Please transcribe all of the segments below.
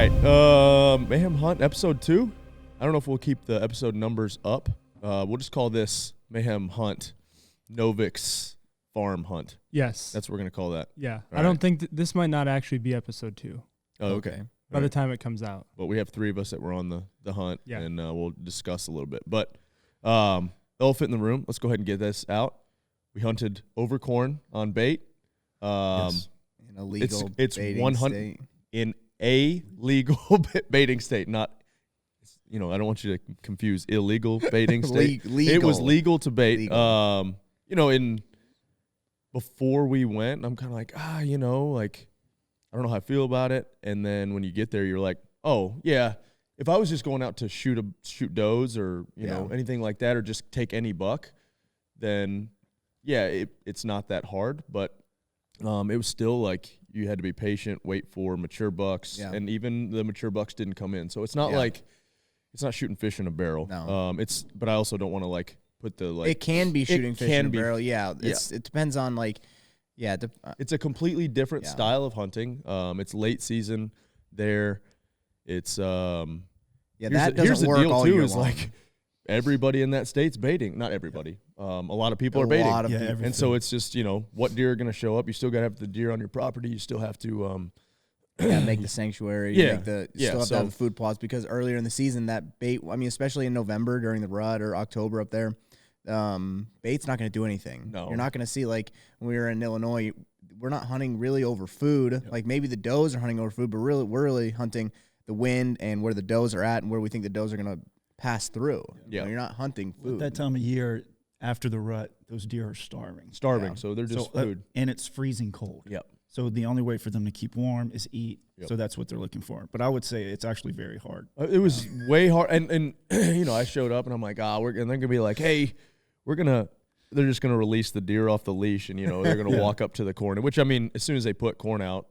right. Mayhem Hunt episode 2. I don't know if we'll keep the episode numbers up. We'll just call this Mayhem Hunt Novix Farm Hunt. Yes. That's what we're going to call that. Yeah. I don't think this might not actually be episode 2. Oh, okay. By the time it comes out. But we have 3 of us that were on the hunt, Yeah. and we'll discuss a little bit. But elephant in the room, let's go ahead and get this out. We hunted over corn on bait. Yes. In a legal it's baiting state. In a legal baiting state, not, I don't want you to confuse illegal baiting state. Legal. It was legal to bait. Legal. Before we went, I'm kind of like, I don't know how I feel about it. And then when you get there, you're like, oh yeah, if I was just going out to shoot does or anything like that, or just take any buck, then yeah, it's not that hard. But it was still like you had to be patient, wait for mature bucks, and even the mature bucks didn't come in. So it's not like it's not shooting fish in a barrel. No. But I also don't want to put the It can be shooting fish in a barrel. Yeah. It depends on it's a completely different style of hunting. It's late season there. It's that doesn't work all year long. Everybody in that state's baiting. Not everybody. A lot of people are baiting. And so it's just, what deer are going to show up. You still got to have the deer on your property. You still have to make the sanctuary. Still have to have the food plots, because earlier in the season that bait, especially in November during the rut or October up there, bait's not going to do anything. No. You're not going to see, like when we were in Illinois, we're not hunting really over food. Yep. Like maybe the does are hunting over food, but really we're really hunting the wind and where the does are at and where we think the does are going to pass through. Yeah. You're not hunting food. At that time of year, after the rut, those deer are starving. Yeah. So they're just food. And it's freezing cold. Yep. So the only way for them to keep warm is eat. Yep. So that's what they're looking for. But I would say it's actually very hard. It was way hard. And I showed up and I'm like, and they're going to be like, hey, they're just going to release the deer off the leash and, they're going to walk up to the corn. Which, as soon as they put corn out,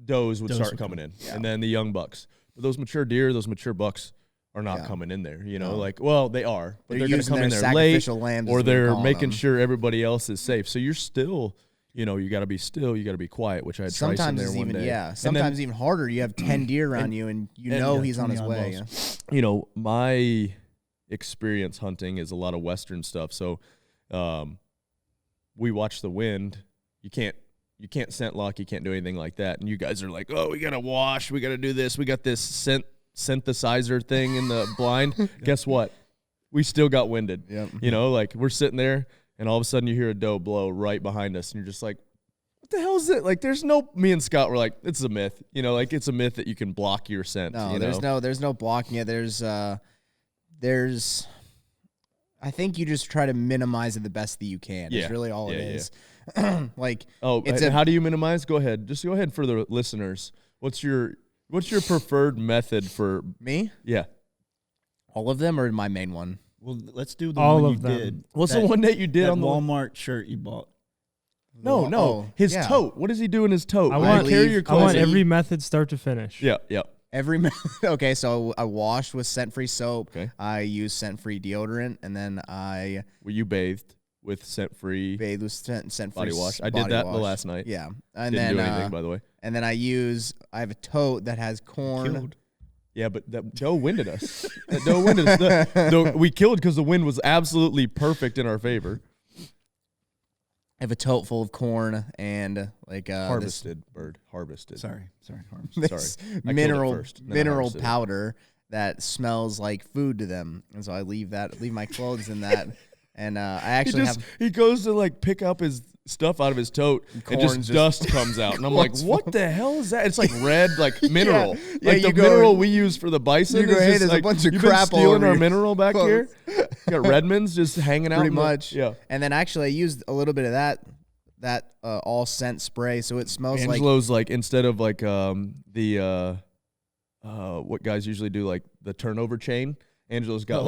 does would start coming in. Yeah. And then the young bucks. But those mature deer, those mature bucks are not coming in there, they are, but they're going to come in there late, or they're making sure everybody else is safe. So you're still, you got to be still, you got to be quiet, which I had Trice in there one day. Yeah, sometimes even harder. You have 10 deer around you, and he's on his way. My experience hunting is a lot of Western stuff. So we watch the wind. You can't scent lock. You can't do anything like that. And you guys are like, oh, we got to wash. We got to do this. We got this synthesizer thing in the blind. Guess what? We still got winded. Yep. We're sitting there and all of a sudden you hear a doe blow right behind us and you're just like, what the hell is it? Me and Scott were like, it's a myth. It's a myth that you can block your scent. No, there's no blocking it. There's I think you just try to minimize it the best that you can. Yeah. It's really all it is. How do you minimize? Go ahead. Just go ahead for the listeners. What's your preferred method for me? Yeah. All of them, or my main one? Well, let's do the all one of you them. did. What's the one that you did on the Walmart shirt you bought? No. His tote. What does he do in his tote? I want every method start to finish. Yeah. Okay, so I washed with scent-free soap. Okay. I used scent-free deodorant, and then you bathed with scent-free. Bathed with scent-free body wash. I did that the last night. Yeah, and Didn't do anything, by the way. And then I have a tote that has corn. Killed. Yeah, but that doe winded us. We killed because the wind was absolutely perfect in our favor. I have a tote full of corn and harvested. Harvested. Sorry, Sorry. Mineral powder that smells like food to them, and so I leave my clothes in that, and I actually he goes to pick up his stuff out of his tote and just dust comes out, and I'm like, what the hell is that? It's like red, mineral, mineral we use for the bison. There's a bunch of crap stealing our mineral back here. You got Redmonds just hanging out. Pretty much. Yeah. And then actually I used a little bit of that all scent spray, so it smells Angelo's instead of what guys usually do, the turnover chain. Angelo's got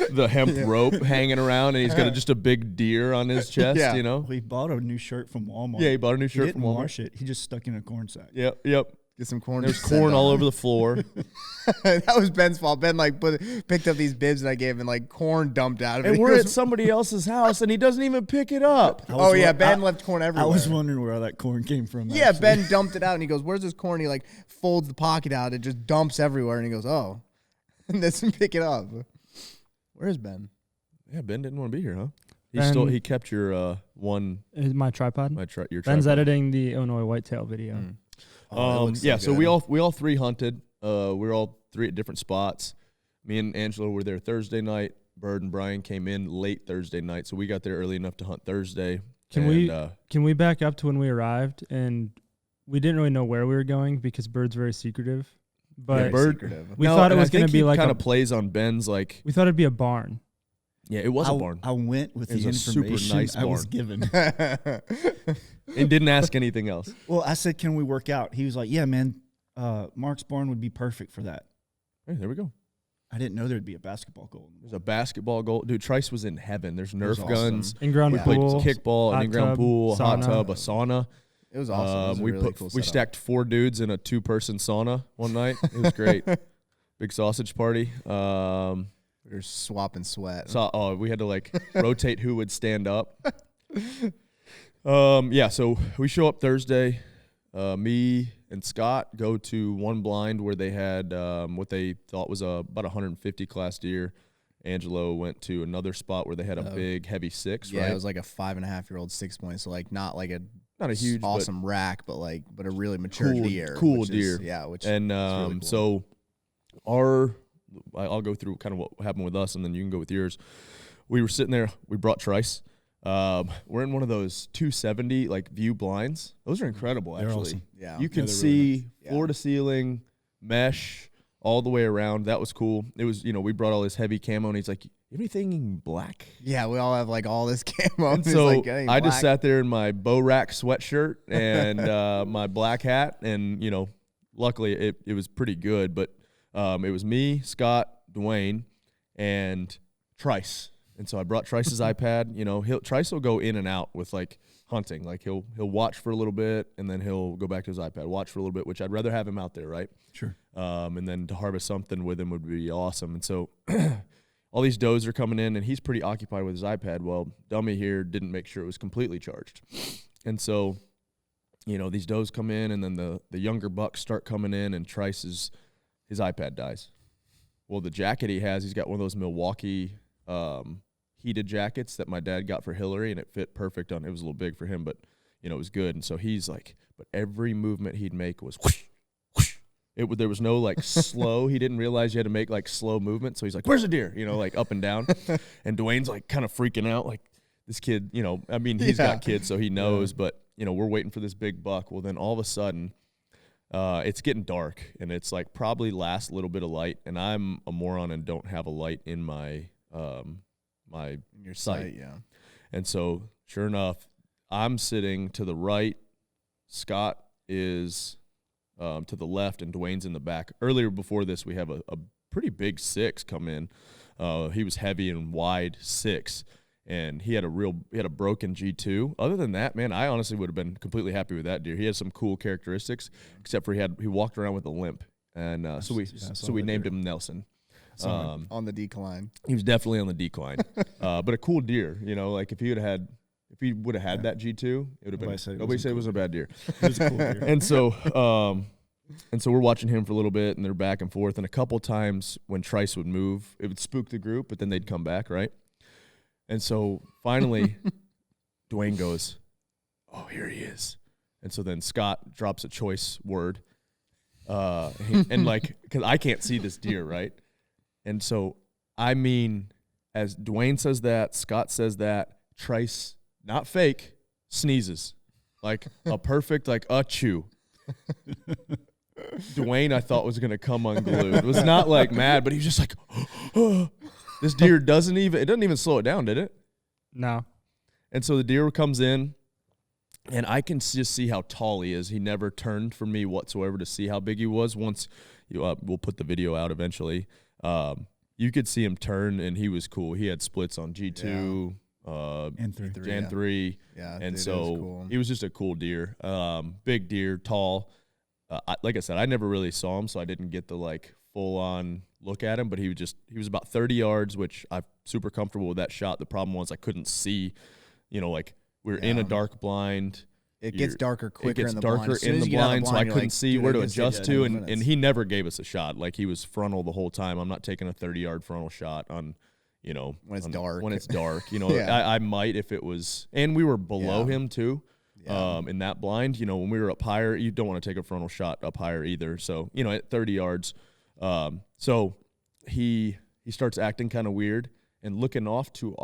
the hemp rope hanging around, and he's got just a big deer on his chest. We bought a new shirt from Walmart. Yeah, he bought a new shirt from Walmart. Wash it. He just stuck in a corn sack. Yep. Get some corn. There's corn all over the floor. That was Ben's fault. Ben picked up these bibs that I gave and corn dumped out of it. And we're at somebody else's house and he doesn't even pick it up. Ben left corn everywhere. I was wondering where all that corn came from. Yeah, actually. Ben dumped it out and he goes, "Where's this corn?" He folds the pocket out. It just dumps everywhere and he goes, "Oh," and doesn't pick it up. Where's Ben? Yeah, Ben didn't want to be here, huh? He kept your one. My tripod. Your Ben's tripod. editing the Illinois Whitetail video. So we all three hunted. We were all three at different spots. Me and Angelo were there Thursday night. Byrd and Brian came in late Thursday night, so we got there early enough to hunt Thursday. Can we back up to when we arrived and we didn't really know where we were going because Byrd's very secretive. But we thought it was going to be kind of plays on Ben's we thought it'd be a barn. Yeah, it was a barn. I went with the super information nice I was barn. given. And didn't ask anything else. Well, I said, "Can we work out?" He was like, "Yeah, man, Mark's barn would be perfect for that." Hey, there we go. I didn't know there'd be a basketball goal. There's a basketball goal. Dude, Trice was in heaven. There's Nerf guns. In-ground pool. Played kickball, an in-ground pool, hot tub, a sauna. It was awesome. It was we stacked 4 dudes in a 2-person sauna one night. It was great. Big sausage party. We were swapping sweat. We had to rotate who would stand up. So we show up Thursday. Me and Scott go to one blind where they had what they thought was about 150 class deer. Angelo went to another spot where they had a big, heavy 6. Yeah, right? It was like a 5.5-year-old 6-point, so not a huge, awesome rack, but a really mature deer. Cool deer. Really cool. So I'll go through kind of what happened with us, and then you can go with yours. We were sitting there. We brought Trice. We're in one of those 270 view blinds. Those are incredible, actually. Awesome. Yeah, you can see really nice. Floor to ceiling, mesh all the way around. That was cool. It was, we brought all this heavy camo, and he's like, "You have anything black?" Yeah, we all have all this camo. And so I just sat there in my bow rack sweatshirt and my black hat, and luckily it was pretty good. But it was me, Scott, Dwayne, and Trice. And so I brought Trice's iPad. Trice will go in and out with hunting. He'll watch for a little bit and then he'll go back to his iPad, watch for a little bit, which I'd rather have him out there, right? Sure. And then to harvest something with him would be awesome. And so all these does are coming in and he's pretty occupied with his iPad. Well, dummy here didn't make sure it was completely charged. And so, these does come in and then the younger bucks start coming in and Trice's his iPad dies. Well, the jacket he's got one of those Milwaukee heated jackets that my dad got for Hillary, and it fit perfect on. It was a little big for him, but it was good. And so he's but every movement he'd make was whoosh, whoosh. There was no slow. He didn't realize you had to make slow movement. So he's like, "Where's the deer?" Up and down. And Dwayne's kind of freaking out. This kid, he's got kids, so he knows. Yeah. But we're waiting for this big buck. Well, then all of a sudden, it's getting dark, and it's probably last little bit of light. And I'm a moron and don't have a light in my your sight. Yeah. And so sure enough, I'm sitting to the right. Scott is to the left and Dwayne's in the back. Earlier before this, we have a pretty big 6 come in. He was heavy and wide 6 and he had a broken G2. Other than that, man, I honestly would have been completely happy with that deer. He had some cool characteristics, except for he walked around with a limp. And so we named him Nelson. On the decline. He was definitely on the decline, but a cool deer. If he would have had that G2, it would have been. Nobody said it was a bad deer. It was a cool deer. And so we're watching him for a little bit, and they're back and forth. And a couple times when Trice would move, it would spook the group, but then they'd come back, right? And so finally, Dwayne goes, "Oh, here he is." And so then Scott drops a choice word, because I can't see this deer, right? And so, as Dwayne says that, Scott says that, Trice, not fake, sneezes. A perfect, achoo. Dwayne, I thought, was going to come unglued. It was not, mad, but he was just oh. This deer doesn't even slow it down, did it? No. And so the deer comes in, and I can just see how tall he is. He never turned for me whatsoever to see how big he was. Once, we'll put the video out eventually. You could see him turn, and he was cool. He had splits on G2, and 3. Yeah, and so cool. He was just a cool deer. Big deer, tall. like I said, I never really saw him, so I didn't get the like full on look at him. But he was about 30 yards, which I'm super comfortable with that shot. The problem was I couldn't see, like we were in a dark blind. It gets darker quicker. It gets in the darker blind. in the blind, so I couldn't see where to adjust to. And he never gave us a shot. Like he was frontal the whole time. I'm not taking a 30-yard frontal shot on, when it's dark. When it's dark, I might if it was. And we were below him too. In that blind, when we were up higher, you don't want to take a frontal shot up higher either. So, at 30 yards, so he starts acting kind of weird and looking off to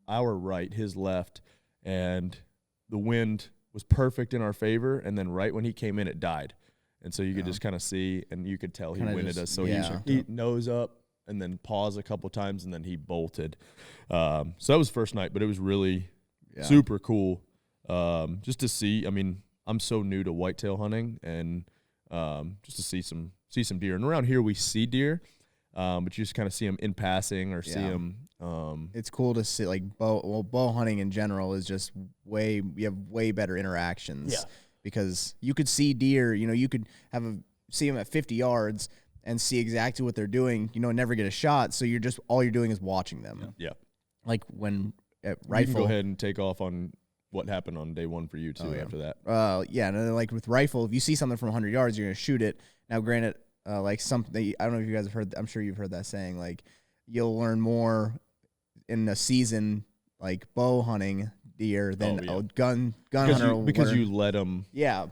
our right, his left, and the wind was perfect in our favor. And then right when he came in, it died. And so you could just kind of see, and you could tell he winded us. So he nose up and then paused a couple times, and then he bolted. So that was first night, but it was really super cool. Just to see, I'm so new to whitetail hunting, and just to see some deer. And around here we see deer, but you just kind of see them in passing or see them. It's cool to see like bow hunting in general is just you have way better interactions. Yeah. Because you could see deer, you could see them at 50 yards and see exactly what they're doing, never get a shot. So all you're doing is watching them. Yeah. Like when at rifle. You can go ahead and take off on what happened on day one for you too after that. And like with rifle, if you see something from 100 yards, you're going to shoot it. Now, granted, like something, I don't know if you guys have heard, I'm sure you've heard that saying, like you'll learn more in a season, like bow hunting deer than a gun hunter. Because you let them. Yeah.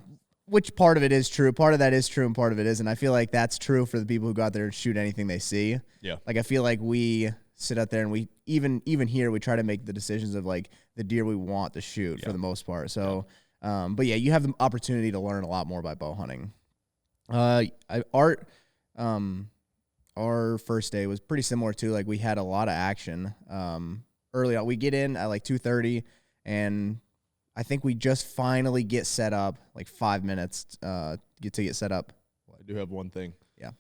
Which part of it is true. Part of that is true and part of it isn't. I feel like that's true for the people who go out there and shoot anything they see. Yeah. Like I feel like we sit out there and we even here we try to make the decisions of like the deer we want to shoot for the most part. So but you have the opportunity to learn a lot more by bow hunting. Our first day was pretty similar too. Like we had a lot of action early on. We get in at like 2:30, and I think we just finally get set up like 5 minutes get set up. I do have one thing. Yeah.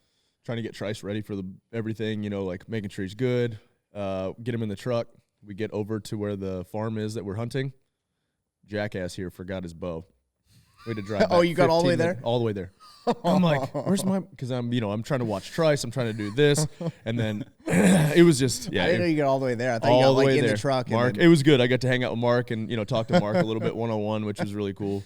Trying to get Trice ready for everything, like making sure he's good. Get him in the truck. We get over to where the farm is that we're hunting. Jackass here forgot his bow. We had to drive. Oh, you got all the way there? All the way there. I'm like, where's my? Because I'm trying to watch Trice. I'm trying to do this, and then it was just I didn't know you got all the way there. I thought you got like in the truck. Mark, it was good. I got to hang out with Mark and talk to Mark a little bit 1-on-1, which was really cool.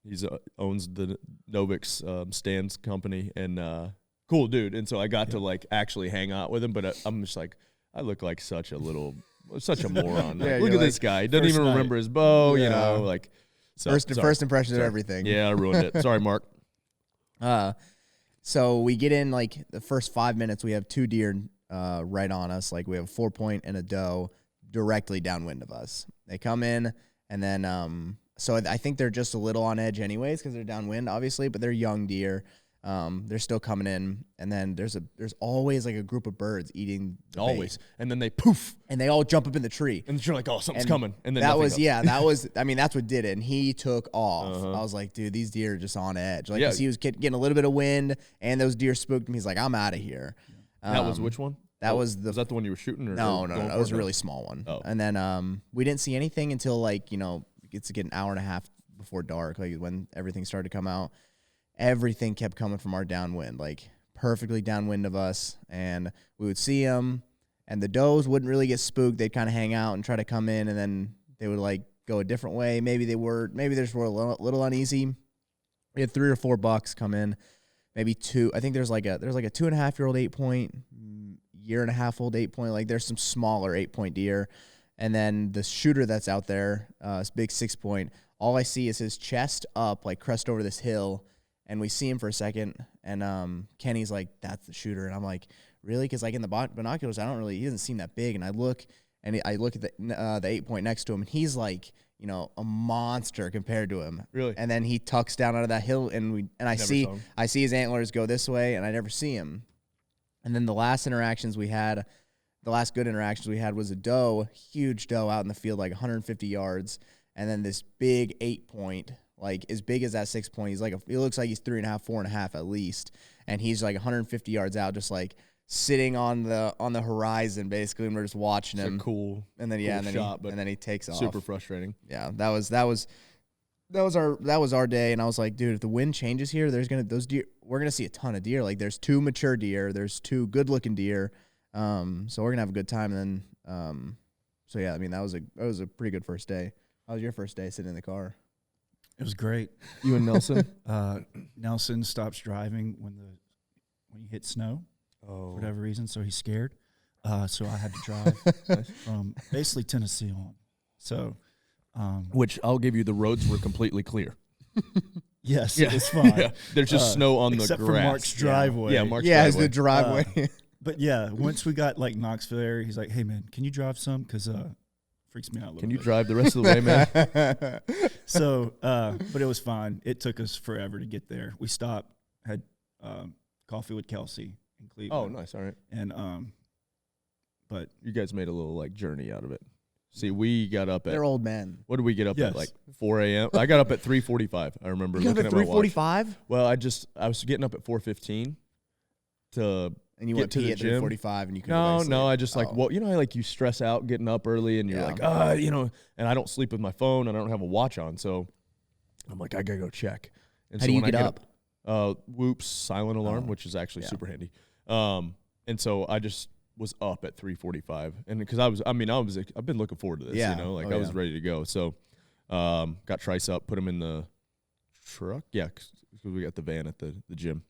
He's owns the Novix stands company, and cool dude. And so I got to like actually hang out with him, but I'm just like, I look like such a moron. Like, look at this guy. He doesn't even remember his bow. Like. So, first impressions of everything. Yeah, I ruined it. Sorry, Mark. So we get in like the first 5 minutes. We have two deer right on us. Like we have a 4-point and a doe directly downwind of us. They come in, and then so I think they're just a little on edge anyways because they're downwind, obviously. But they're young deer. They're still coming in, and then there's always like a group of birds eating the bait. And then they poof, and they all jump up in the tree, and you're like, oh, something's coming, and then that was that's what did it, and he took off. I was like, dude, these deer are just on edge, like 'cause he was getting a little bit of wind, and those deer spooked him. He's like, I'm out of here. That was which one? Was that the one you were shooting? Or no, it was a really small one. Oh. And then we didn't see anything until like it gets to get an hour and a half before dark, like when everything started to come out. Everything kept coming from our downwind, like perfectly downwind of us, and we would see them, and the does wouldn't really get spooked. They'd kind of hang out and try to come in, and then they would like go a different way. Maybe they just were a little uneasy. We had 3 or 4 bucks come in, maybe 2. I think there's like a 2.5-year-old 8-point, year-and-a-half-old 8-point. Like there's some smaller 8-point deer, and then the shooter that's out there, this big 6-point. All I see is his chest up, like crest over this hill. And we see him for a second, and Kenny's like, that's the shooter. And I'm like, really? Because like in the binoculars, he doesn't seem that big. And I look at the 8-point next to him, and he's like, a monster compared to him. Really? And then he tucks down out of that hill, and I see his antlers go this way, and I never see him. And then the last good interactions we had was a doe, huge doe out in the field, like 150 yards. And then this big 8-point, like as big as that 6-point. He's like, he looks like he's 3.5, 4.5 at least. And he's like 150 yards out, just like sitting on the horizon, basically. And we're just watching him. Cool. And then, cool shot, and then he takes off. Super frustrating. Yeah. That was that was our day, and I was like, dude, if the wind changes here, we're gonna see a ton of deer. Like, there's 2 mature deer, there's 2 good looking deer, so we're gonna have a good time. And then, so yeah, I mean, that was a pretty good first day. How was your first day sitting in the car? It was great. You and Nelson? Nelson stops driving when you hit snow for whatever reason, so he's scared. So I had to drive from basically Tennessee on. So, which I'll give you, the roads were completely clear. Yes, it's fine. Yeah. There's just snow on the grass. Except for Mark's driveway. Yeah, Mark's driveway. It's the driveway. But yeah, once we got like Knoxville area, he's like, hey man, can you drive some? Because freaks me out a little bit. Can you drive the rest of the way, man? So, but it was fine. It took us forever to get there. We stopped, had coffee with Kelsey in Cleveland. Oh, nice. All right. And, but you guys made a little like journey out of it. See, we got up at. They're old men. What did we get up at? Like 4 a.m. I got up at 3:45. I remember looking at my watch. 3:45. Well, I was getting up at 4:15 to. And you get went to the at gym. 3:45, and you couldn't. No. I just like, well, you know, like you stress out getting up early, and you're like, you know, and I don't sleep with my phone, and I don't have a watch on, so I'm like, I gotta go check. And How so do you when get I up? Whoops, silent alarm, which is actually super handy. And so I just was up at 3:45, and because I've been looking forward to this, you know, like I was ready to go. So got Trice up, put him in the truck, because we got the van at the gym,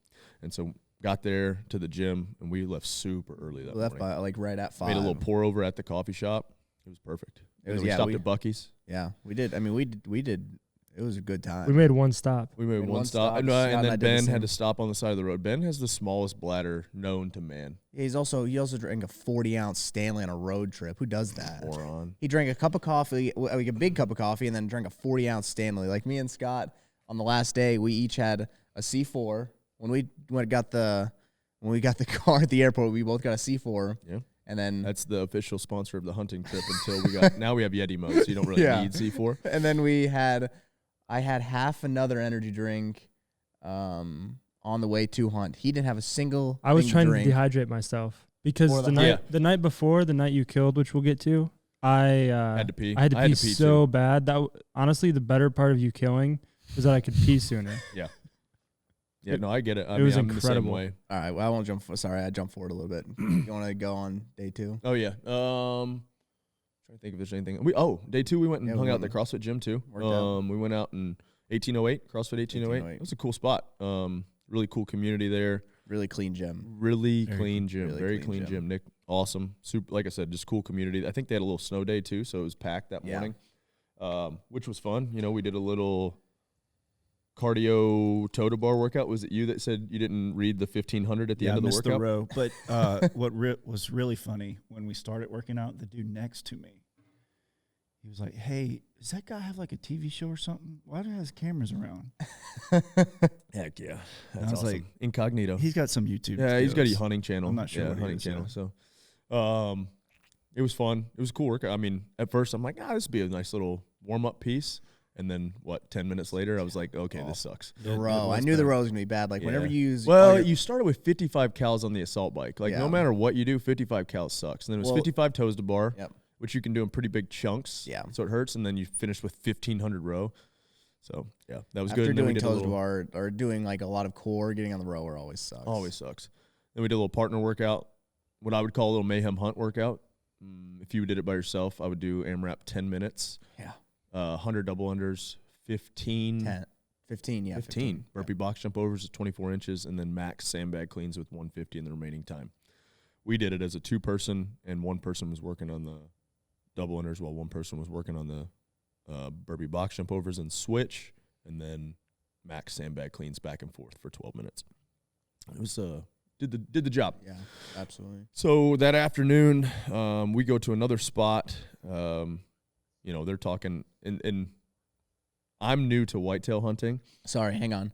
and so. Got there to the gym, and we left super early that morning. By like right at 5. Made a little pour over at the coffee shop. It was perfect. We stopped at Buc-ee's. Yeah, we did. I mean, we did. It was a good time. We made one stop. We made one stop. And then Ben had to stop on the side of the road. Ben has the smallest bladder known to man. Yeah, he also drank a 40-ounce Stanley on a road trip. Who does that? Moron. He drank a cup of coffee, like a big cup of coffee, and then drank a 40-ounce Stanley. Like me and Scott on the last day, we each had a C4. When we got the car at the airport, we both got a C4. Yeah. And then that's the official sponsor of the hunting trip until now we have Yeti mode, so you don't really need C4. And then I had half another energy drink on the way to hunt. He didn't have a single I was thing trying to to dehydrate myself because the night before, the night you killed, which we'll get to, I had to pee. I had to pee so bad. That honestly, the better part of you killing was that I could pee sooner. Yeah. Yeah, no, I get it. It was incredible. The same way. All right, well, I won't jump. Sorry, I jumped forward a little bit. You want to go on day 2? Oh yeah. Trying to think if there's anything. Day 2 we went and hung out at the CrossFit gym too. We went out in 1808, CrossFit 1808. It was a cool spot. Really cool community there. Really clean gym. Very clean gym. Gym. Nick, awesome. Super. Like I said, just cool community. I think they had a little snow day too, so it was packed that morning, which was fun. You know, we did a little cardio toe-to bar workout. Was it you that said you didn't read the 1500 at the end of the workout? I missed the row. But what was really funny, when we started working out, the dude next to me, he was like, hey, does that guy have like a TV show or something? Why do he have cameras around? Heck yeah. That's awesome. Like incognito. He's got some YouTube Yeah, he's got a hunting channel. I'm not sure what hunting channel. So it was fun. It was a cool workout. I mean, at first I'm like, this would be a nice little warm-up piece. And then, 10 minutes later, I was like, okay, this sucks. The row. I knew the row was going to be bad. Like, whenever you use... Well, you started with 55 cals on the assault bike. Like, no matter what you do, 55 cals sucks. And then it was 55 toes to bar, which you can do in pretty big chunks. Yeah. So it hurts. And then you finish with 1,500 row. So, yeah, that was good. After doing toes to bar or doing, like, a lot of core, getting on the rower always sucks. Always sucks. Then we did a little partner workout, what I would call a little mayhem hunt workout. If you did it by yourself, I would do AMRAP 10 minutes. Yeah. 100 double unders. 15 burpee box jump overs at 24 inches, and then max sandbag cleans with 150 in the remaining time. We did it as a 2-person, and 1 person was working on the double unders while 1 person was working on the burpee box jump overs and switch, and then max sandbag cleans back and forth for 12 minutes. It was did the job. Yeah, absolutely. So that afternoon, we go to another spot. They're talking and I'm new to whitetail hunting. Sorry, hang on.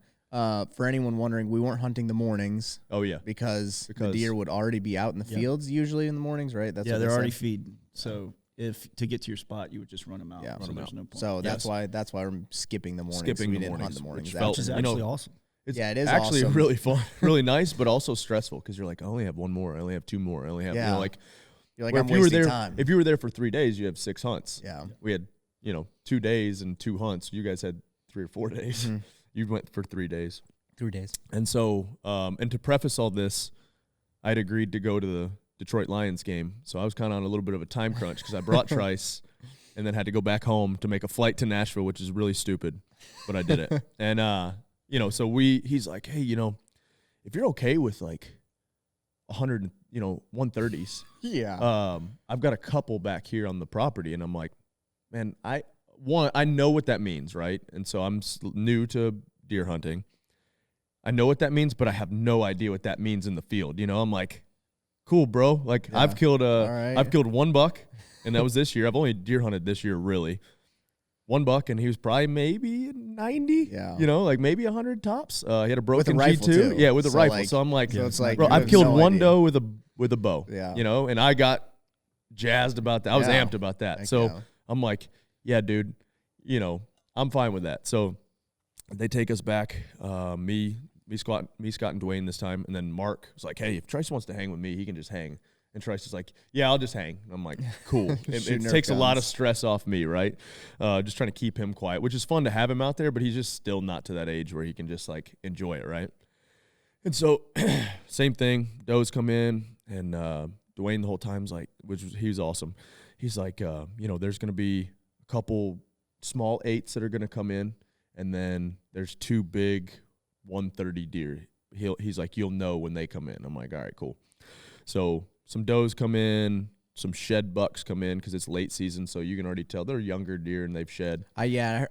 For anyone wondering, we weren't hunting the mornings. Oh, yeah. Because the deer would already be out in the fields usually in the mornings, right? That's they're already feeding. So if to get to your spot, you would just run them out. Yeah, so there's no point. So that's why we're skipping the mornings. Skipping we the didn't mornings, hunt the mornings. Which is actually awesome. It is actually awesome. Really fun, really nice, but also stressful because you're like, I only have 1 more. I only have 2 more. I only have, you're like, I'm wasting wasting time. If you were there for 3 days, you have 6 hunts. Yeah. We had, 2 days and 2 hunts. You guys had 3 or 4 days. Mm-hmm. You went for 3 days. 3 days. And so, and to preface all this, I'd agreed to go to the Detroit Lions game. So I was kind of on a little bit of a time crunch because I brought Trice and then had to go back home to make a flight to Nashville, which is really stupid, but I did it. And, you know, so he's like, hey, you know, if you're okay with like 100, you know, 130s, yeah. I've got a couple back here on the property. And I'm like, man, I know what that means, right? And so I'm new to deer hunting. I know what that means, but I have no idea what that means in the field. You know, I'm like, cool, bro. Like Yeah. I've killed right. I've killed 1 buck, and that was this year. I've only deer hunted this year, really. 1 buck, and he was probably maybe 90. Yeah. You know, like maybe 100 tops. He had a broken rifle, G2. too. Yeah, with a So, rifle. like- So I'm like, So it's like bro, you I've have killed no 1 idea. doe with a bow. Yeah. You know, and I got jazzed about that. I was Yeah. amped about that. Heck So yeah. I'm like, yeah, dude, you know, I'm fine with that. So they take us back, me, Scott, and Dwayne this time, and then Mark was like, hey, if Trice wants to hang with me, he can just hang. And Trice is like, yeah, I'll just hang. And I'm like, cool. It Shooting takes a lot of guns. stress off me, right? Just trying to keep him quiet, which is fun to have him out there, but he's just still not to that age where he can just like enjoy it, right? And so same thing, does come in, and Dwayne the whole time's like, he was awesome. He's like, you know, there's going to be a couple small 8s that are going to come in, and then there's 2 big 130 deer. He's like, you'll know when they come in. I'm like, all right, cool. So some does come in, some shed bucks come in because it's late season, so you can already tell they're younger deer and they've shed. I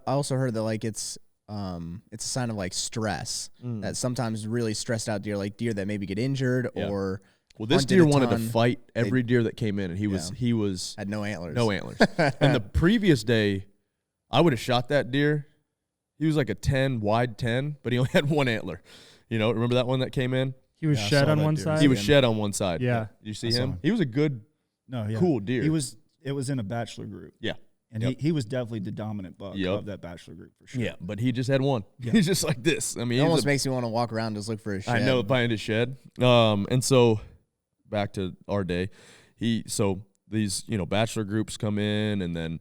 also heard that like it's a sign of like stress, that sometimes really stressed out deer, like deer that maybe get injured Yeah. or Well, this hunted deer a wanted to ton. fight every deer that came in, and he was had no antlers. no antlers. And the previous day, I would have shot that deer. He was like a 10, wide 10, but he only had 1 antler. You know, remember that one that came in? He was Yeah, I shed saw on that one deer. side. He was shed on one side. Yeah. Did you see I saw him? him. He was a good, No, yeah. cool deer. It was in a bachelor group. Yeah. And Yep. he was definitely the dominant buck Yep. of that bachelor group for sure. Yeah, but he just had 1. Yeah. He's just like this. I mean, It he's almost a- makes me want to walk around and just look for a shed. I know, behind his shed. And so back to our day, so these, you know, bachelor groups come in, and then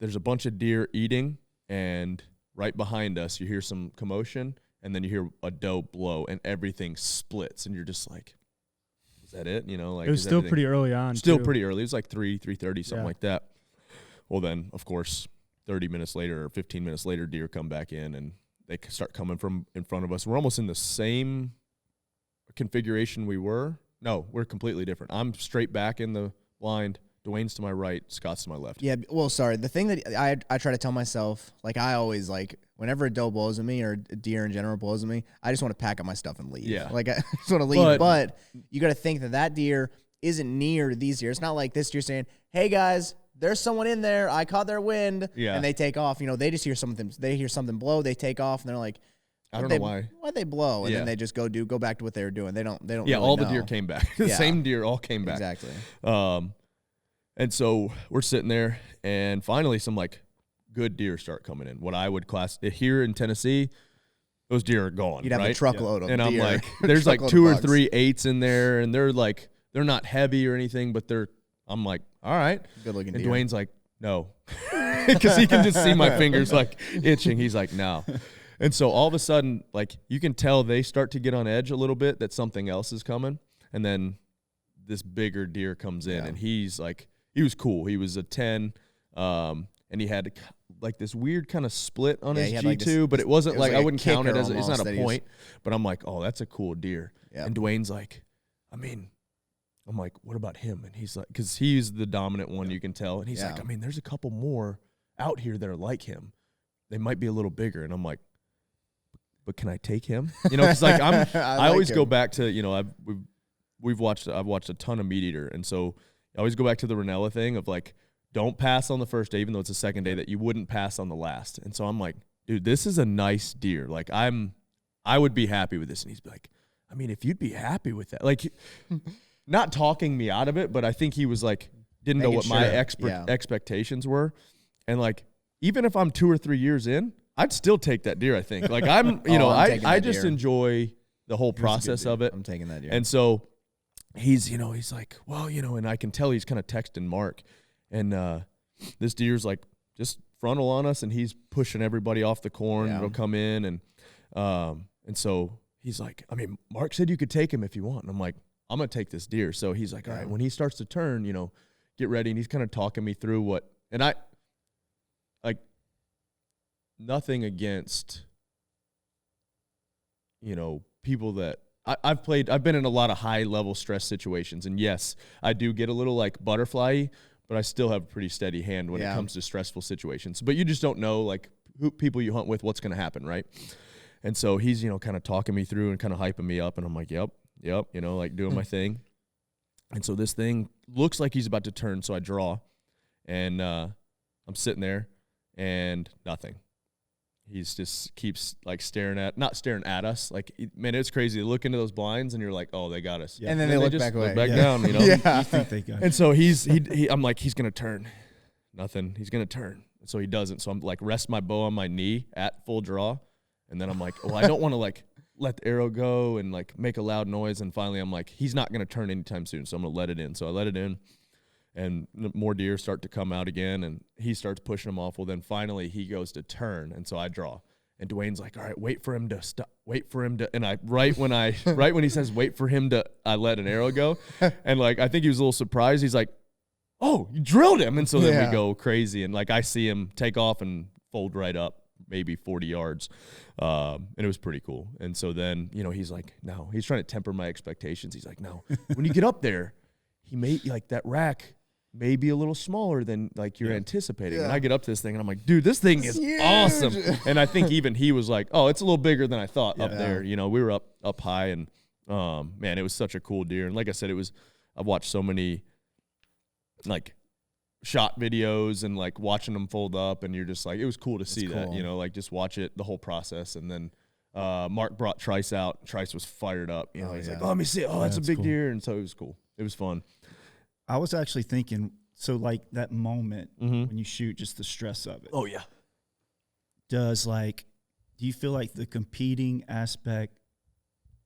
there's a bunch of deer eating, and right behind us you hear some commotion, and then you hear a doe blow, and everything splits, and you're just like, is that it? You know, like It was is still everything- pretty early on. Still too. pretty early. It was like 3:30, something Yeah. like that. Well, then, of course, 30 minutes later or 15 minutes later, deer come back in, and they start coming from in front of us. We're almost in the same configuration we were. No, we're completely different. I'm straight back in the blind. Dwayne's to my right. Scott's to my left. Yeah, well, sorry. The thing that I try to tell myself, like I always like, whenever a doe blows at me or a deer in general blows at me, I just want to pack up my stuff and leave. Yeah. Like I just want to leave. But- But you got to think that deer isn't near these deer. It's not like this deer saying, "Hey guys, there's someone in there. I caught their wind." Yeah. And they take off. You know, they just hear something. They hear something blow. They take off, and they're like, I don't know why. Why'd they blow? And Yeah. then they just go back to what they were doing. They don't. Yeah, really all the know. deer came back. The Yeah. same deer all came back. Exactly. And so we're sitting there, and finally some like good deer start coming in. What I would class here in Tennessee, those deer are gone. You'd have right? a truckload of And I'm deer. like, there's like Truckload 2 of or bucks. 3 8s in there, and they're not heavy or anything, but I'm like, all right. Good looking And deer. Dwayne's like, no, because he can just see my fingers like itching. He's like, no. And so all of a sudden, like you can tell they start to get on edge a little bit that something else is coming, and then this bigger deer comes in, Yeah. and he's like, he was cool. He was a 10, and he had like this weird kind of split on Yeah, his he had, G2, like, this- but it wasn't it was like like I a wouldn't count it kicker as it's not almost a that he was- point. But I'm like, oh, that's a cool deer. Yeah. And Dwayne's like, I'm like, what about him? And he's like, because he's the dominant one, you can tell. And he's like, Yeah. I mean, there's a couple more out here that are like him. They might be a little bigger. And I'm like, but can I take him? You know, because like I always go back to, you know, I've watched a ton of Meat Eater, and so I always go back to the Ranella thing of like, don't pass on the first day, even though it's the second day, that you wouldn't pass on the last. And so I'm like, dude, this is a nice deer. Like I would be happy with this. And he's like, I mean, if you'd be happy with that, like, not talking me out of it, but I think he was like, didn't know Making what my sure. Yeah. expectations were. And like, even if I'm 2 or 3 years in, I'd still take that deer, I think. Like I'm taking I that just deer. enjoy the whole good process deer. of it. I'm taking that deer. And so he's like, well, and I can tell he's kind of texting Mark, and this deer's like just frontal on us, and he's pushing everybody off the corn. Yeah. It'll come in, and so he's like, I mean, Mark said you could take him if you want. And I'm like, I'm going to take this deer. So he's like, all right, when he starts to turn, you know, get ready. And he's kind of talking me through what, and I, like, nothing against, you know, people that, I've been in a lot of high level stress situations. And yes, I do get a little like butterfly-y, but I still have a pretty steady hand when it comes to stressful situations. But you just don't know, like, who people you hunt with, what's going to happen, right? And so he's, you know, kind of talking me through and kind of hyping me up. And I'm like, yep, you know, like doing my thing. And so this thing looks like he's about to turn. So I draw, and I'm sitting there and nothing. He's just keeps like not staring at us. Like, man, it's crazy. You look into those blinds and you're like, oh, they got us. Yeah. And then they look back away. Look back down, you know? Yeah. You think they got And so I'm like, he's going to turn. Nothing. He's going to turn. And so he doesn't. So I'm like, rest my bow on my knee at full draw. And then I'm like, well, I don't want to like let the arrow go and like make a loud noise. And finally I'm like, he's not going to turn anytime soon. So I'm going to let it in. So I let it in, and more deer start to come out again, and he starts pushing them off. Well, then finally he goes to turn. And so I draw, and Dwayne's like, all right, wait for him to stop, wait for him to, and right when he says, wait for him to, I let an arrow go. And like, I think he was a little surprised. He's like, oh, you drilled him. And so then we go crazy, and like, I see him take off and fold right up, maybe 40 yards. And it was pretty cool. And so then, you know, he's like, no, he's trying to temper my expectations. He's like, no, when you get up there, he may, like, that rack may be a little smaller than like you're anticipating. And I get up to this thing and I'm like, dude, this thing is awesome. And I think even he was like, oh, it's a little bigger than I thought up there. You know, we were up high, and man, it was such a cool deer. And like I said, I've watched so many like shot videos and like watching them fold up, and you're just like, it was cool to see that, you know, like just watch it, the whole process. And then Mark brought Trice out. Trice was fired up. You know, he's like, oh, let me see it. Oh, that's a big deer. And so it was cool. It was fun. I was actually thinking, so like that moment when you shoot, just the stress of it. Oh, yeah. Do you feel like the competing aspect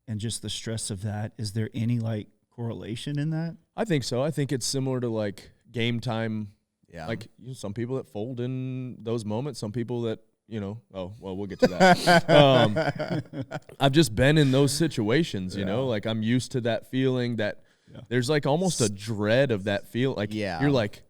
and just the stress of that, is there any like correlation in that? I think so. I think it's similar to like game time. Yeah. Like, you know, some people that fold in those moments, some people that, you know, oh, well, we'll get to that. I've just been in those situations, you know, like I'm used to that feeling that there's like almost a dread of that feel. Like you're like,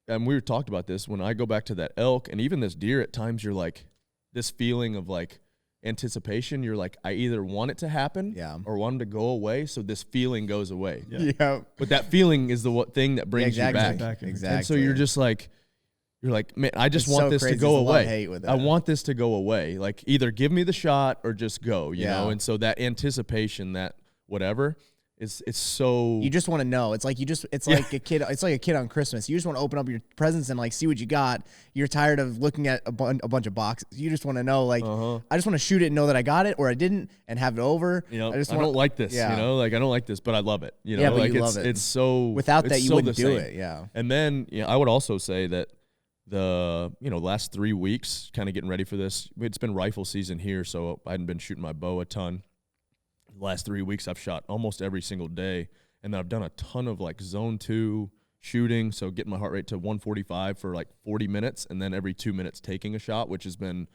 and we talked about this when I go back to that elk and even this deer, at times you're like this feeling of like anticipation. You're like, I either want it to happen or want it to go away. So this feeling goes away. Yeah. But that feeling is the thing that brings you back. Exactly. And so you're just like, man, I just want this to go away. I want this to go away. Like, either give me the shot or just go, you know? And so that anticipation, that whatever, it's so, you just want to know. It's like like a kid. It's like a kid on Christmas. You just want to open up your presents and like see what you got. You're tired of looking at a bunch of boxes. You just want to know, like, I just want to shoot it and know that I got it or I didn't and have it over. You know, I don't like this. You know, like I don't like this, but I love it. You know, yeah, but like you love it. It's so, without that you wouldn't do it. Yeah. And then, you know, I would also say that the last 3 weeks, kind of getting ready for this, it's been rifle season here, so I hadn't been shooting my bow a ton. The last 3 weeks I've shot almost every single day, and then I've done a ton of like zone 2 shooting, so getting my heart rate to 145 for like 40 minutes, and then every 2 minutes taking a shot, which has been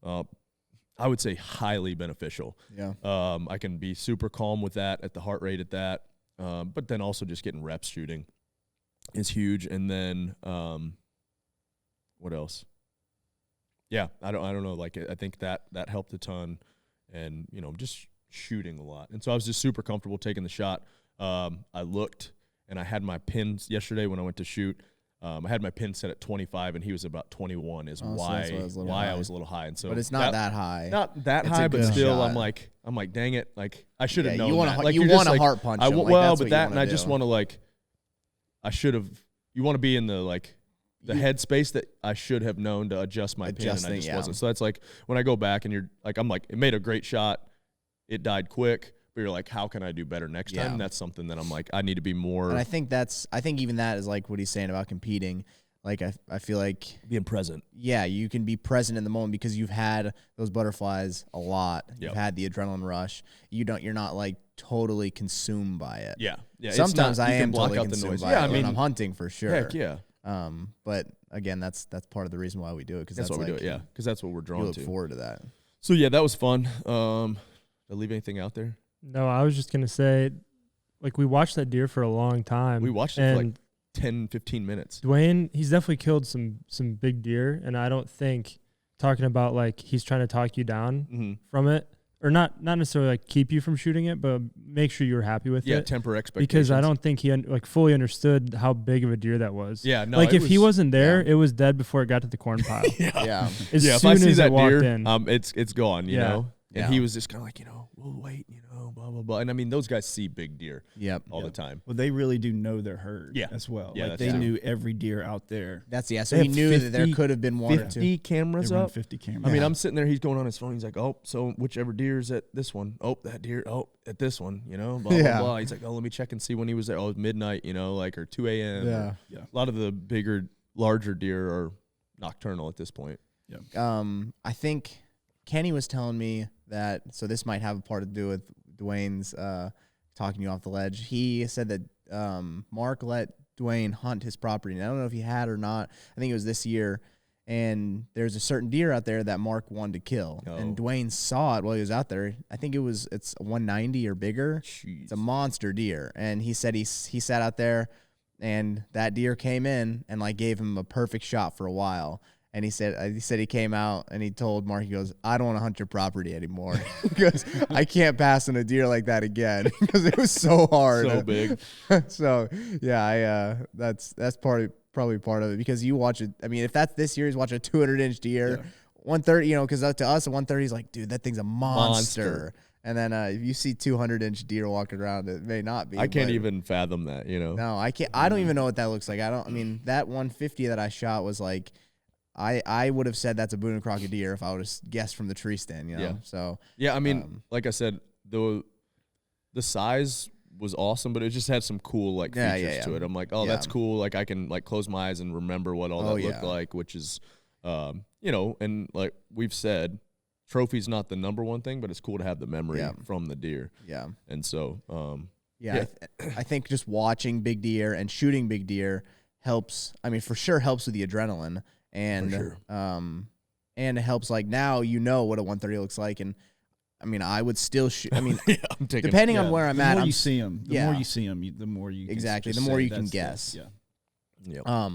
I would say highly beneficial. Yeah. I can be super calm with that, at the heart rate at that, but then also just getting reps shooting is huge. And then what else? Yeah, I don't know. Like, I think that helped a ton, and you know, just shooting a lot. And so I was just super comfortable taking the shot. I looked, and I had my pins yesterday when I went to shoot. I had my pin set at 25, and he was about 21. Is why I was a little high. And so, but it's not that high. Not that high, but still, shot. I'm like, dang it! Like, I should have known. You want that. Like, you want to heart punch him. But that, and I just want to like, I should have. You want to be in the like. The headspace that I should have known to adjust my pin, and I just wasn't. So that's like when I go back and you're like, I'm like, it made a great shot, it died quick, but you're like, how can I do better next time? And that's something that I'm like, I need to be more. And I think even that is like what he's saying about competing. Like, I feel like being present. Yeah, you can be present in the moment because you've had those butterflies a lot. Yep. You've had the adrenaline rush. You're not like totally consumed by it. Yeah. Sometimes I am totally consumed by it when I'm hunting, for sure. Heck yeah. But again, that's part of the reason why we do it, because that's why we do it. Yeah, because that's what we're drawn you look to. forward to that. So yeah, that was fun. Did I leave anything out there? No, I was just gonna say, like, we watched that deer for a long time. We watched it for like 10, 15 minutes. Dwayne, he's definitely killed some big deer, and I don't think talking about like he's trying to talk you down from it, or not necessarily like keep you from shooting it, but make sure you're happy with it. Yeah, temper expectations. Because I don't think he fully understood how big of a deer that was. Yeah, no. Like if he wasn't there, it was dead before it got to the corn pile. Yeah. As if soon I see as that it walked deer, in, it's gone. You know. And Yeah. he was just kind of like, we'll wait, blah, blah, blah. And I mean, those guys see big deer all the time. Well, they really do know their herd Yeah. as well. Yeah, Like they knew every deer out there. So They he have knew that there 50 could have been one or 50 two. cameras They run up. 50 cameras. I mean, I'm sitting there, he's going on his phone. He's like, oh, so whichever deer's at this one. Oh, that deer. Oh, at this one, blah, blah, blah. He's like, oh, let me check and see when he was there. Oh, it was midnight, or 2 a.m. Yeah. Yeah. A lot of the larger deer are nocturnal at this point. Yeah. I think Kenny was telling me that, so this might have a part to do with Dwayne's talking you off the ledge. He said that Mark let Dwayne hunt his property. And I don't know if he had or not. I think it was this year. And there's a certain deer out there that Mark wanted to kill. Oh. And Dwayne saw it while he was out there. I think it's 190 or bigger. Jeez. It's a monster deer. And he said he sat out there, and that deer came in and like gave him a perfect shot for a while. And he said he came out and he told Mark, he goes, I don't want to hunt your property anymore. He goes, I can't pass on a deer like that again, because it was so hard. So big. So yeah, that's probably part of it, because you watch it. I mean, if that's this year, he's watching a 200-inch deer, 130, because to us, a 130 is like, dude, that thing's a monster. And then if you see 200-inch deer walking around, it may not be. I can't even fathom that, No, I can't. I don't even know what that looks like. I mean, that 150 that I shot was like, I would have said that's a Boone and Crockett deer if I would have guessed from the tree stand, Yeah. So yeah, I mean, like I said, the size was awesome, but it just had some cool features to it. I'm like, oh, that's cool. Like I can close my eyes and remember what all that looked like, which is, and like we've said, trophy's not the number one thing, but it's cool to have the memory from the deer. Yeah. And so, I think just watching big deer and shooting big deer helps. I mean, for sure helps with the adrenaline. And and it helps, like, now what a 130 looks like. And I mean, I would still shoot. I mean, depending on where I'm at, the more you see them, the more you exactly, the can more say you can that's guess. this.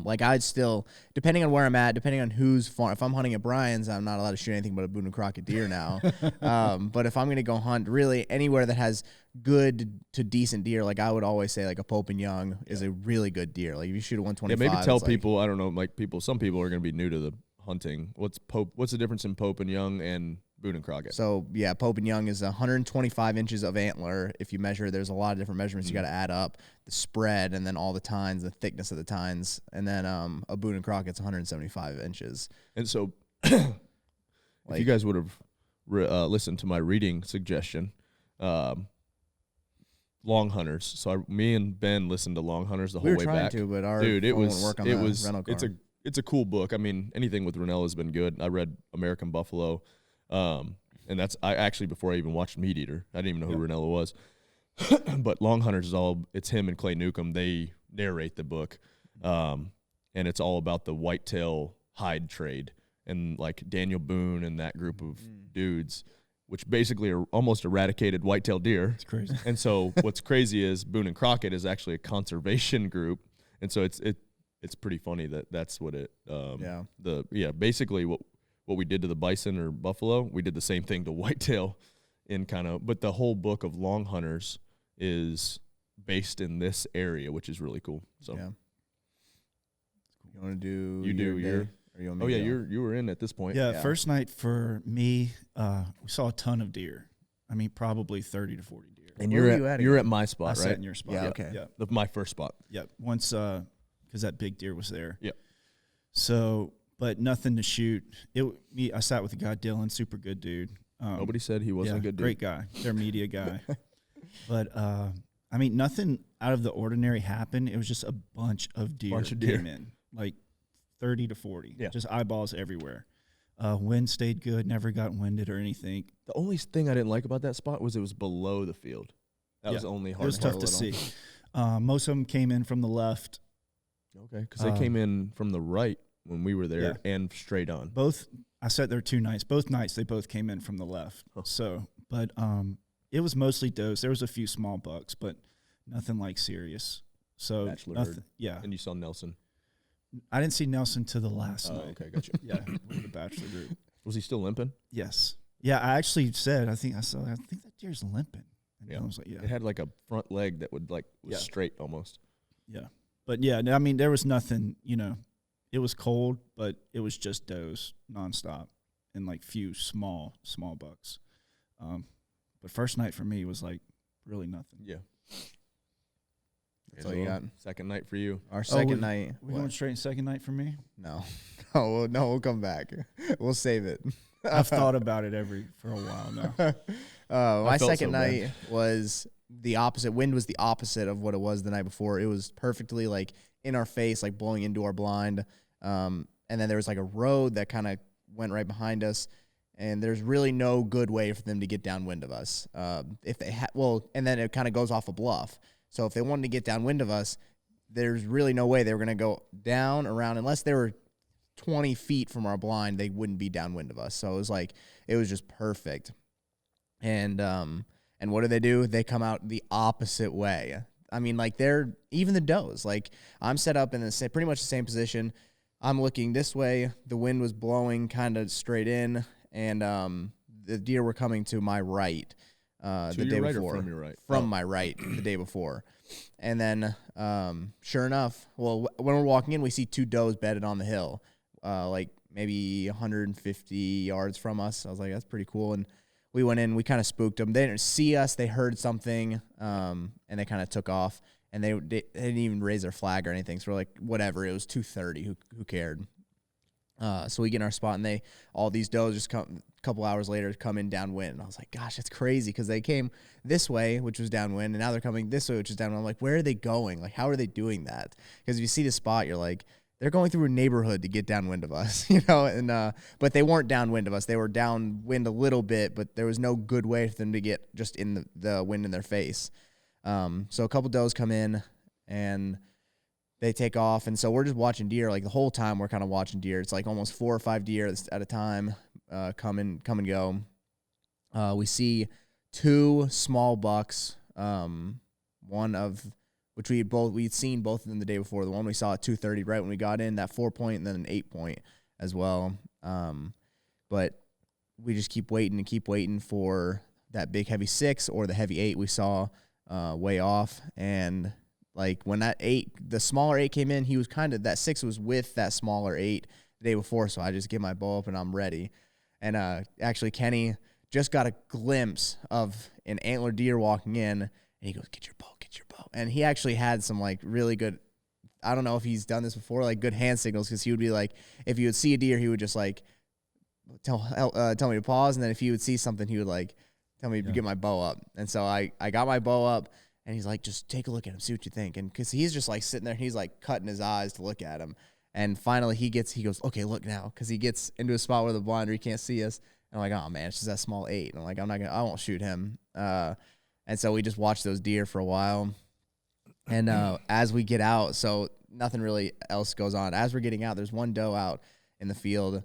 Like I'd still, depending on where I'm at, depending on who's farm. If I'm hunting at Brian's, I'm not allowed to shoot anything but a Boone and Crockett deer now. But if I'm gonna go hunt really anywhere that has good to decent deer, like I would always say, like a Pope and Young is a really good deer. Like if you shoot a 125, maybe tell people. I don't know, like some people are gonna be new to the hunting. What's the difference in Pope and Young and Boone and Crockett? So yeah, Pope and Young is 125 inches of antler. If you measure, there's a lot of different measurements you got to add up, the spread, and then all the tines, the thickness of the tines, and then a Boone and Crockett's 175 inches. And so, if you guys would have listened to my reading suggestion, Long Hunters. So me and Ben listened to Long Hunters the whole way back. But our dude, it phone was wouldn't work on it the was rental car. it's a cool book. I mean, anything with Rinella has been good. I read American Buffalo. And that's actually before I even watched Meat Eater. I didn't even know who Rinella was. But Long Hunters it's him and Clay Newcomb. They narrate the book. And it's all about the whitetail hide trade and like Daniel Boone and that group of dudes, which basically are almost eradicated whitetail deer. It's crazy. And so what's crazy is Boone and Crockett is actually a conservation group. And so it's pretty funny that's what it basically what we did to the bison or buffalo, we did the same thing to whitetail but the whole book of Long Hunters is based in this area, which is really cool. So You want to do you were in at this point. Yeah, first night for me, we saw a ton of deer. I mean, probably 30 to 40 deer. And you're at my spot, I right? sat in your spot. Yeah, okay. Yeah. My first spot. Yeah. Once, because that big deer was there. Yep. So, but nothing to shoot. I sat with a guy, Dylan, super good dude. Nobody said he wasn't a good dude. Great guy. Their media guy. But, I mean, nothing out of the ordinary happened. It was just a bunch of deer came in, like 30 to 40. Yeah. Just eyeballs everywhere. Wind stayed good, never got winded or anything. The only thing I didn't like about that spot was it was below the field. That was the only hard part. It was tough to see. Most of them came in from the left. Okay, because they came in from the right when we were there and straight on. I sat there 2 nights. Both nights they both came in from the left. Huh. So, but it was mostly does. There was a few small bucks, but nothing like serious. So Bachelor nothing. herd. Yeah. And you saw Nelson. I didn't see Nelson to the last night. Okay, gotcha. Yeah, with the bachelor group. Was he still limping? Yes. Yeah, I actually said I think that deer's limping. And Yeah. I was like, yeah. It had like a front leg that would was Yeah. straight almost. Yeah. But yeah, I mean, there was nothing, it was cold, but it was just does nonstop and like few small bucks. But first night for me was like really nothing. Yeah. That's all you got. Second night for you. Our second night. We're going straight in second night for me? No. No, we'll come back. We'll save it. I've thought about it for a while now. My felt second so bad. night was the opposite. Wind was the opposite of what it was the night before. It was perfectly like in our face, like blowing into our blind. And then there was like a road that kind of went right behind us. And there's really no good way for them to get downwind of us. If they and then it kind of goes off a bluff. So if they wanted to get downwind of us, there's really no way they were going to go down, around, unless they were 20 feet from our blind, they wouldn't be downwind of us. So it was just perfect. And what do? They come out the opposite way. I mean, like even the does, like I'm set up in pretty much the same position. I'm looking this way. The wind was blowing kind of straight in, and the deer were coming to my right. The day right before. Or from your right? From my right the day before. And then, sure enough, when we're walking in, we see 2 does bedded on the hill, like maybe 150 yards from us. I was like, that's pretty cool. And we went in, we kind of spooked them. They didn't see us. They heard something, and they kind of took off. And they didn't even raise their flag or anything. So we're like, whatever. It was 2:30. Who cared? So we get in our spot, and all these does just come a couple hours later, come in downwind. And I was like, gosh, that's crazy, because they came this way, which was downwind, and now they're coming this way, which is downwind. I'm like, where are they going? Like, how are they doing that? Because if you see the spot, you're like, they're going through a neighborhood to get downwind of us, And but they weren't downwind of us. They were downwind a little bit, but there was no good way for them to get just in the wind in their face. So a couple does come in, and they take off, and so we're just watching deer. Like the whole time we're kind of watching deer. It's like almost 4 or 5 deer at a time come and go. We see 2 small bucks, one of which we'd seen both of them the day before. The one we saw at 2:30 right when we got in, that 4-point, and then an 8-point as well. But we just keep waiting for that big heavy 6 or the heavy 8 we saw way off. And like when the smaller 8 came in, he was that 6 was with that smaller 8 the day before. So I just get my bow up and I'm ready. And actually Kenny just got a glimpse of an antler deer walking in, and he goes, get your bow. And he actually had some like really good, I don't know if he's done this before, like good hand signals, because he would be like, if he would see a deer, he would just like tell me to pause. And then if he would see something, he would like tell me to get my bow up. And so I got my bow up, and he's like, just take a look at him, see what you think. And because he's just like sitting there, he's like cutting his eyes to look at him. And finally he goes, okay, look now. Because he gets into a spot where the blinder, he can't see us. And I'm like, oh man, it's just that small 8. And I'm like, I won't shoot him. And so we just watched those deer for a while. And as we get out, so nothing really else goes on. As we're getting out, there's one doe out in the field.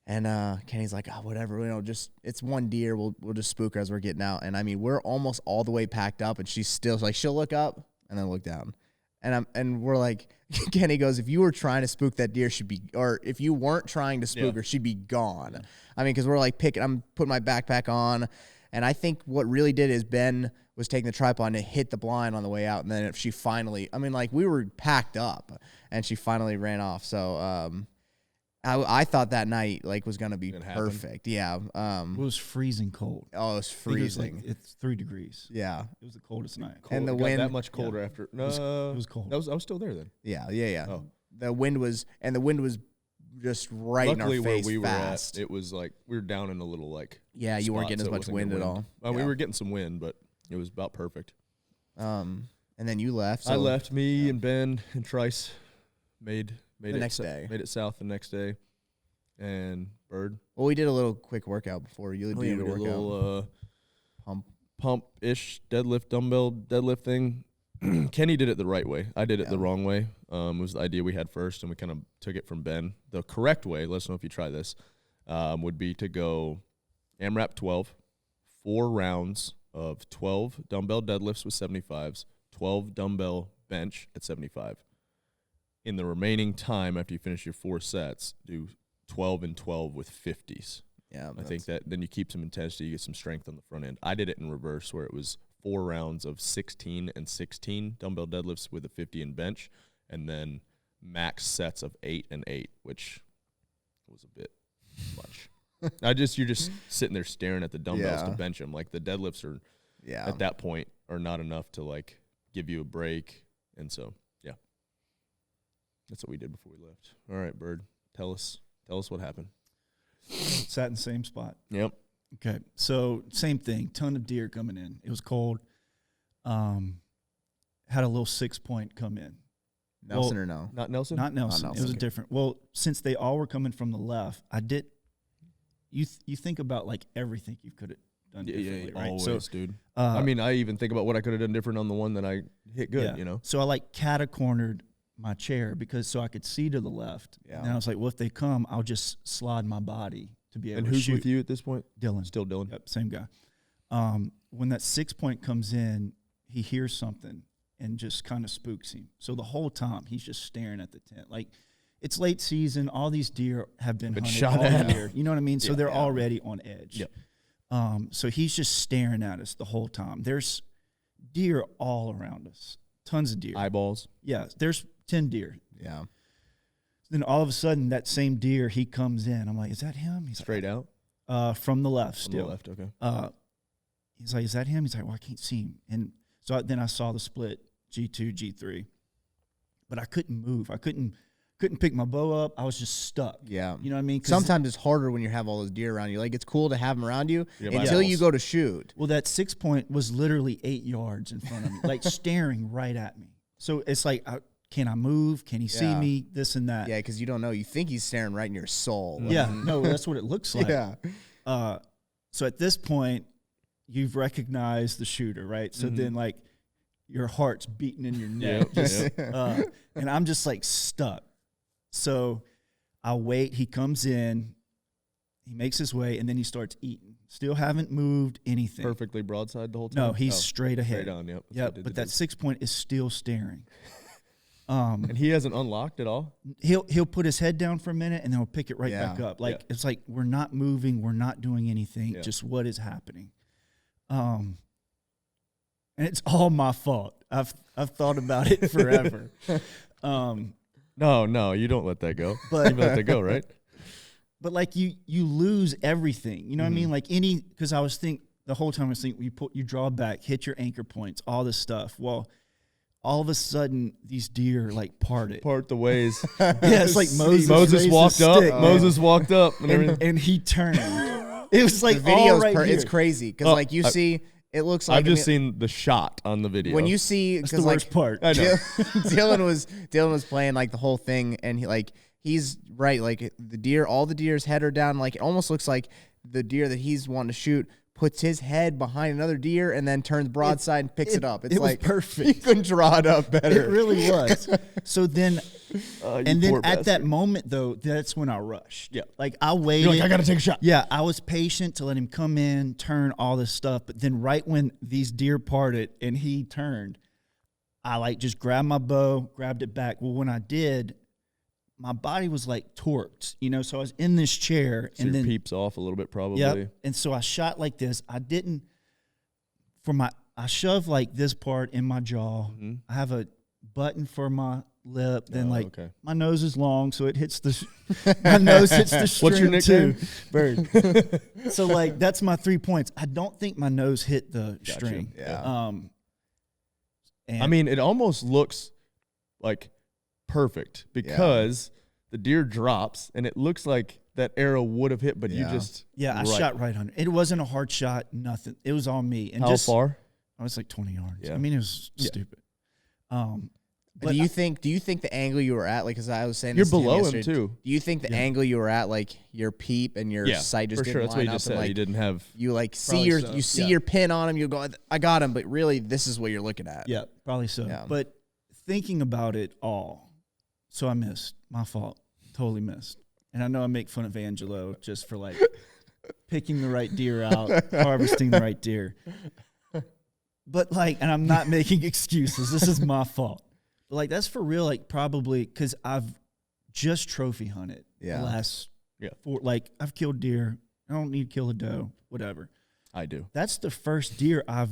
And Kenny's like, oh, whatever, just it's one deer. We'll just spook her as we're getting out. And I mean, we're almost all the way packed up, and she's still like, she'll look up and then look down. And we're like, Kenny goes, if you were trying to spook that deer, or if you weren't trying to spook her, she'd be gone. Yeah. I mean, because we're like I'm putting my backpack on, and I think what really did is Ben was taking the tripod and hit the blind on the way out, and then if she finally, I mean, like we were packed up, and she finally ran off. So I thought that night like was gonna be perfect. Yeah. It was freezing cold. Oh, it was freezing. It's 3 degrees. Yeah. It was the coldest night. And the wind wind that much colder after. No, it was cold. I was still there then. Yeah. Oh. The wind was just right Luckily, in our face where we fast. were at, it was like we were down in a little like. Yeah, you weren't spot, getting so as much wind at all. We were getting some wind, but it was about perfect. And then you left. So I left. Me and Ben and Trice made the it next day. Made it south the next day, and Byrd. Well, we did a little quick workout before you did a workout. A little pump-ish dumbbell deadlift thing. Kenny did it the right way. I did it the wrong way. It was the idea we had first, and we kind of took it from Ben. The correct way, let us know if you try this, would be to go AMRAP 12, 4 rounds of 12 dumbbell deadlifts with 75s, 12 dumbbell bench at 75. In the remaining time, after you finish your 4 sets, do 12 and 12 with 50s. Yeah, I think that then you keep some intensity, you get some strength on the front end. I did it in reverse, where it was 4 rounds of 16 and 16 dumbbell deadlifts with a 50 and bench, and then max sets of 8 and 8, which was a bit much. You're just sitting there staring at the dumbbells to bench them. Like the deadlifts are at that point are not enough to like give you a break, and so that's what we did before we left. All right, Byrd, tell us what happened. Sat in the same spot. Yep. Okay, so same thing. Ton of deer coming in. It was cold. Had a little 6-point come in. Nelson or no? Not Nelson? Not Nelson. It was a different. Well, since they all were coming from the left, I did. You think about like everything you could have done differently, right? Always, so, dude. I mean, I even think about what I could have done different on the one that I hit good. You know. So I like catacornered my chair so I could see to the left. Yeah. And I was like, well, if they come, I'll just slide my body to be able And to who's shoot. with you at this point? Dylan. Still Dylan. Yep, same guy. When that 6-point comes in, he hears something and just kind of spooks him. So the whole time he's just staring at the tent. Like, it's late season. All these deer have been hunted shot all at. year. You know what I mean? So they're already on edge. Yep. So he's just staring at us the whole time. There's deer all around us. Tons of deer. Eyeballs. Yeah, there's 10 deer. Yeah. Then all of a sudden, that same deer, he comes in. I'm like, is that him? He's Straight out? from the left From still. the left, okay. He's like, is that him? He's like, well, I can't see him. And so then I saw the split G2, G3. But I couldn't move. I couldn't pick my bow up. I was just stuck. Yeah. You know what I mean? Sometimes it's harder when you have all those deer around you. Like, it's cool to have them around you Yeah, until you go to shoot. Well, that 6-point was literally 8 yards in front of me, like staring right at me. So it's like, can I move? Can he see me? This and that. Yeah, because you don't know. You think he's staring right in your soul. Yeah, no, that's what it looks like. Yeah. So at this point, you've recognized the shooter, right? So then, like, your heart's beating in your neck. And I'm just, like, stuck. So I wait. He comes in. He makes his way, and then he starts eating. Still haven't moved anything. Perfectly broadside the whole time? No, he's straight ahead. Straight on, yep. Yep, but that 6-point is still staring. And he hasn't unlocked at all? He'll put his head down for a minute, and then he'll pick it right Yeah. back up. Like, it's like we're not moving. We're not doing anything. Yeah. Just what is happening. And it's all my fault. I've thought about it forever. No, you don't let that go. But- you let that go, right? But like you lose everything. You know what I mean? Like because I was the whole time I was thinking you draw back, hit your anchor points, all this stuff. Well, all of a sudden these deer like parted. Part the ways. Yeah, it's like Moses raised walked his up. stick, Moses walked up, and everything. and he turned. It was like The video's all right here. it's crazy because like you see, it looks like I've just seen the shot on the video. when you see That's the because worst like part. I know. Dylan was playing like the whole thing, and he's right. Like all the deer's head are down. Like it almost looks like the deer that he's wanting to shoot puts his head behind another deer and then turns broadside and picks it up. It's it was like perfect. You couldn't draw it up better. It really was. So then, and then poor at that bastard. moment though, that's when I rushed. Yeah. Like I waited. You're like, I got to take a shot. Yeah, I was patient to let him come in, turn all this stuff. But then right when these deer parted and he turned, I like just grabbed my bow, grabbed it back. Well, when I did, my body was like torqued, so I was in this chair So and your then peeps off a little bit, probably. Yep. And so I shot like this. I didn't I shoved like this part in my jaw. I have a button for my lip. Then okay. my nose is long, so it hits my nose hits the string. What's your nickname? Too. Byrd. So like that's my 3 points. I don't think my nose hit the string. Yeah. And I mean, it almost looks like perfect because the deer drops and it looks like that arrow would have hit, but you just I shot right under. It wasn't a hard shot, nothing. It was on me. And How far? I was like 20 yards. Yeah. I mean, it was stupid. Do you think the angle you were at, like, as I was saying, You're this to below him yesterday, too. Do you think the angle you were at, like your peep and your sight just for didn't sure. That's what line he up, just and, said. like, He didn't have. you like see Probably your so. you see Yeah. your pin on him, you go, I got him, but really this is what you're looking at. Yeah, probably so. Yeah. But thinking about it all, so I missed. My fault. Totally missed. And I know I make fun of Angelo just for like picking the right deer out, harvesting the right deer. But like, and I'm not making excuses. This is my fault. But like, that's for real. Like, probably because I've just trophy hunted the last four. Like, I've killed deer. I don't need to kill a doe. Whatever. I do. That's the first deer I've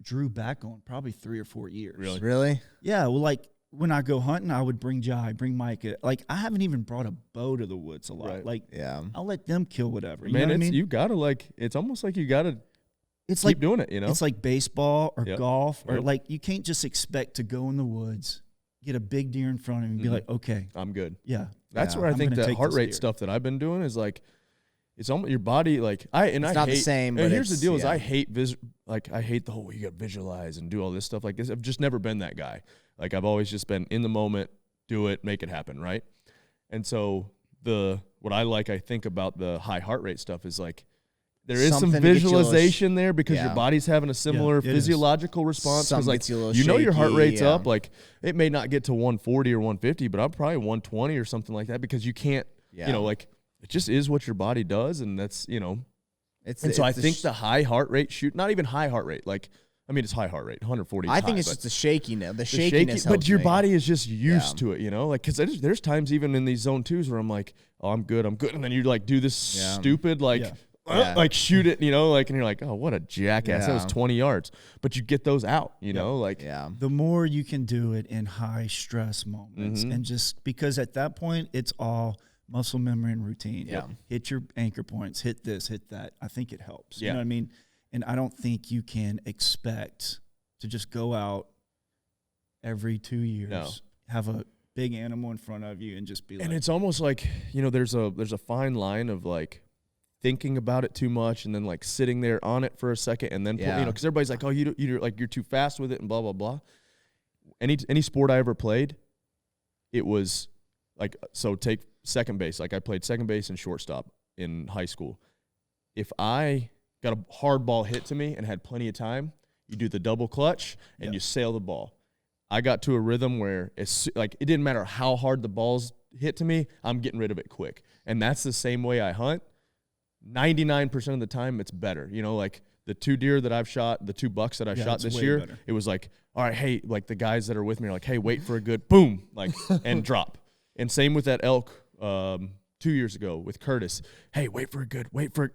drew back on probably 3 or 4 years. Really? Yeah. Well, like when I go hunting, I would bring Jai, bring Micah. Like, I haven't even brought a bow to the woods a lot. Right. Like, Yeah. I'll let them kill whatever. You Man, know what I mean? you gotta like. It's almost like you gotta It's keep like doing it. You know. It's like baseball or Yep. golf or Yep. like you can't just expect to go in the woods, get a big deer in front of you and be like, okay, I'm good. yeah. That's Yeah. where I I'm think gonna the take heart this rate deer. stuff that I've been doing is like, it's almost your body. Like I It's hate not the same, and but here's the it's- deal: is yeah. I hate I hate the whole you got to visualize and do all this stuff like this. I've just never been that guy. Like I've always just been in the moment, do it, make it happen, right? And so what I think about the high heart rate stuff is like there is Something some to get you a little visualization there because yeah. your body's having a similar it is. physiological response. Because Something like gets you a little you know your heart shaky, rate's yeah. up. Like it may not get to 140 or 150, but I'm probably 120 or something like that because you can't. Yeah. You know, like it just is what your body does, and that's It's and so I the think the high heart rate not even high heart rate, like I mean it's high heart rate, 140. I is think high, it's but just the shakiness. The shaky- shakiness helps but your me. body is just used Yeah. to it, you know. Like because there's times even in these zone twos where I'm like, oh, I'm good, and then you like do this Yeah. stupid like. Yeah. Yeah. Like shoot it, you know, like, and you're like, oh, what a jackass. That was Yeah. 20 yards. But you get those out, you know, like, Yeah. The more you can do it in high stress moments Mhm. and just because at that point it's all muscle memory and routine. Yeah. Hit your anchor points, hit this, hit that. I think it helps. You Yeah. know what I mean? And I don't think you can expect to just go out every 2 years, No. have a big animal in front of you and just be like, and it's almost like, you know, there's a fine line of like thinking about it too much and then like sitting there on it for a second and then, Yeah. you know, because everybody's like, oh, you're like, you're too fast with it and blah, blah, blah. Any sport I ever played, it was like, so take second base. Like I played second base and shortstop in high school. If I got a hard ball hit to me and had plenty of time, you do the double clutch and you sail the ball. I got to a rhythm where it's like it didn't matter how hard the balls hit to me, I'm getting rid of it quick. And that's the same way I hunt. 99% of the time it's better. You know, like the 2 deer that I've shot, the 2 bucks that I shot it's this way year, better. it was like, all right, hey, like the guys that are with me are like, hey, wait for a good boom, like, and drop. And same with that elk 2 years ago with Curtis. Hey, wait for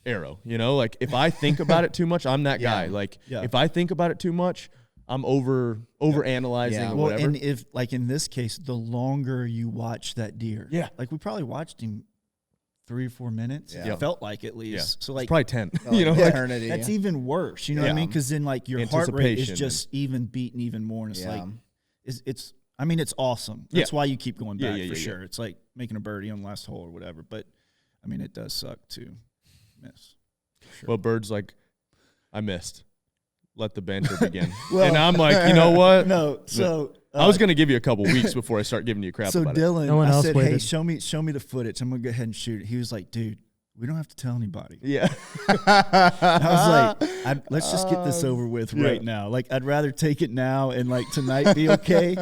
arrow. You know, like if I think about it too much, I'm that guy. Like if I think about it too much, I'm over analyzing Yeah. or well, whatever. and if like in this case, the longer you watch that deer, Yeah. like we probably watched him 3 or 4 minutes. Yeah. It felt like at least. Yeah. So like It's probably 10. Like You know, like, eternity. that's even worse. You know what I Yeah. mean? Because then like your heart rate is Anticipation just even beating even more, and it's Yeah. like it's. I mean, it's awesome. That's Yeah. why you keep going Yeah, back yeah, for yeah, sure. It's like making a birdie on the last hole or whatever. But I mean, it does suck to miss. Sure. well, Bird's like, I missed. Let the banter begin. Well- and I'm like, you know what? No, so I was going to give you a couple weeks before I start giving you crap so about it. Dylan, No one I else said, hey, waited. show me the footage. I'm gonna go ahead and shoot it. He was like, dude, we don't have to tell anybody. Yeah. I was like, let's just get this over with yeah. right now. Like, I'd rather take it now and like tonight be okay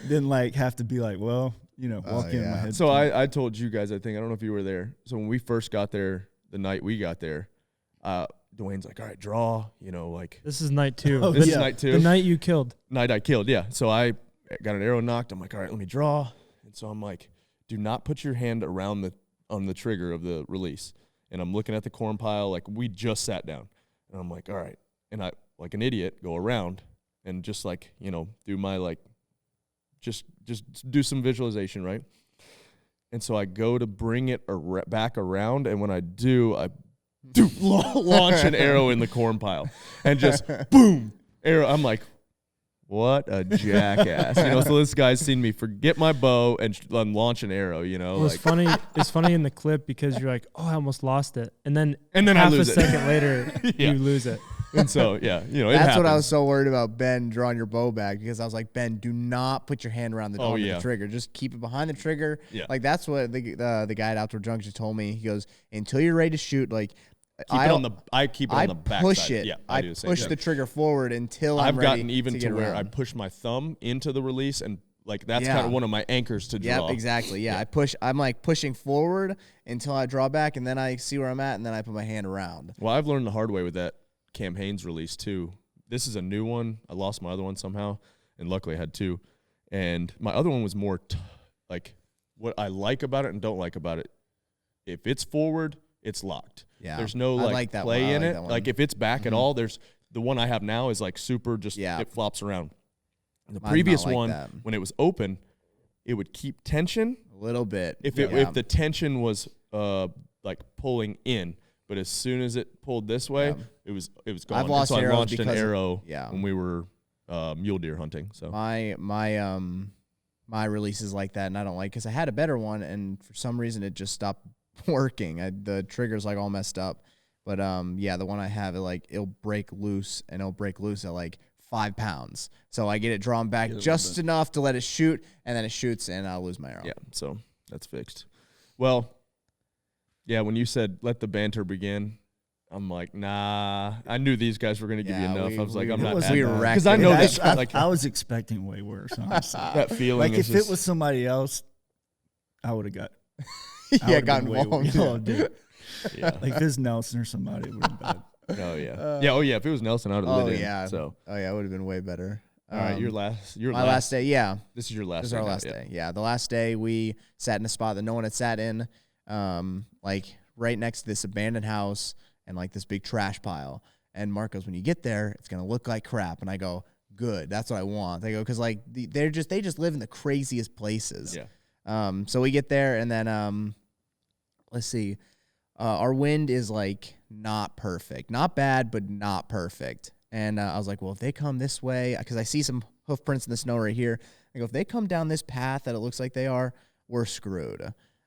than like have to be like, well, you know, walk in my yeah. head. So I told you guys, I don't know if you were there. So when we first got there, the night we got there, Dwayne's like, all right, draw, you know, like This is night 2. Oh, this yeah. is night 2. The night you killed. Night I killed, yeah. So I got an arrow knocked. I'm like, all right, let me draw. And so I'm like, do not put your hand on the trigger of the release. And I'm looking at the corn pile, like we just sat down. And I'm like, all right. And I, like an idiot, go around and just like, you know, do my like, just do some visualization, right? And so I go to bring it back around. And when I do, I launch an arrow in the corn pile and just boom, arrow. I'm like, what a jackass. You know, so this guy's seen me forget my bow and launch an arrow, you know. It was like, funny. It's funny in the clip because you're like, oh, I almost lost it. And then I half lose a it. second later, Yeah. you lose it. And so, yeah, you know, it That's happens. what I was so worried about, Ben, drawing your bow back, because I was like, Ben, do not put your hand around the dog with the trigger. Just keep it behind the trigger. Yeah. Like, that's what the guy at Outdoor Junction told me. He goes, until you're ready to shoot, like, I keep it on the back push side. it. Yeah, I do the same push thing. the trigger forward until I've I'm ready gotten even to where around. I push my thumb into the release, and like that's Yeah. kind of one of my anchors to draw. Yep, exactly. Yeah, I'm like pushing forward until I draw back, and then I see where I'm at, and then I put my hand around. Well, I've learned the hard way with that Cam Haines release too. This is a new one. I lost my other one somehow, and luckily I had two. And my other one was more like what I like about it and don't like about it. If it's forward, it's locked. Yeah, There's no I like like that play one. I in like it. that one. Like if it's back at all, there's the one I have now is like super just it flops around. The Mine's previous not like one, that. when it was open, it would keep tension. A little bit. If the tension was like pulling in, but as soon as it pulled this way, it was gone. I've lost so I arrows launched an because arrow yeah. when we were mule deer hunting. So my release is like that, and I don't like, because I had a better one, and for some reason it just stopped working. The trigger's like all messed up. But yeah, the one I have, it'll break loose, and it'll break loose at like 5 pounds. So I get it drawn back just enough to let it shoot, and then it shoots, and I'll lose my arrow. yeah, so that's fixed. Well, yeah, when you said let the banter begin, I'm like, nah. I knew these guys were going to give you enough. I was like, I'm not was- mad. we wrecked Because I know it. that like I was expecting way worse, honestly. that feeling. Like is if just, it was somebody else, I would have got. Yeah, got involved. Oh, dude. yeah. Like if it's Nelson or somebody, it would have been bad. Oh yeah. Yeah. Oh yeah. If it was Nelson, I would have lit in. Yeah. So Oh yeah, it would have been way better. all right, your my last day. Yeah, This is your last. this is day our now, last yeah. day. Yeah, the last day we sat in a spot that no one had sat in, like right next to this abandoned house and like this big trash pile. And Mark goes, when you get there, it's gonna look like crap. And I go, good, that's what I want. They go, because like they just live in the craziest places. Yeah. So we get there, and then let's see, our wind is like not perfect, not bad, but not perfect. And I was like, well, if they come this way, because I see some hoof prints in the snow right here. I go, if they come down this path that it looks like they are, we're screwed.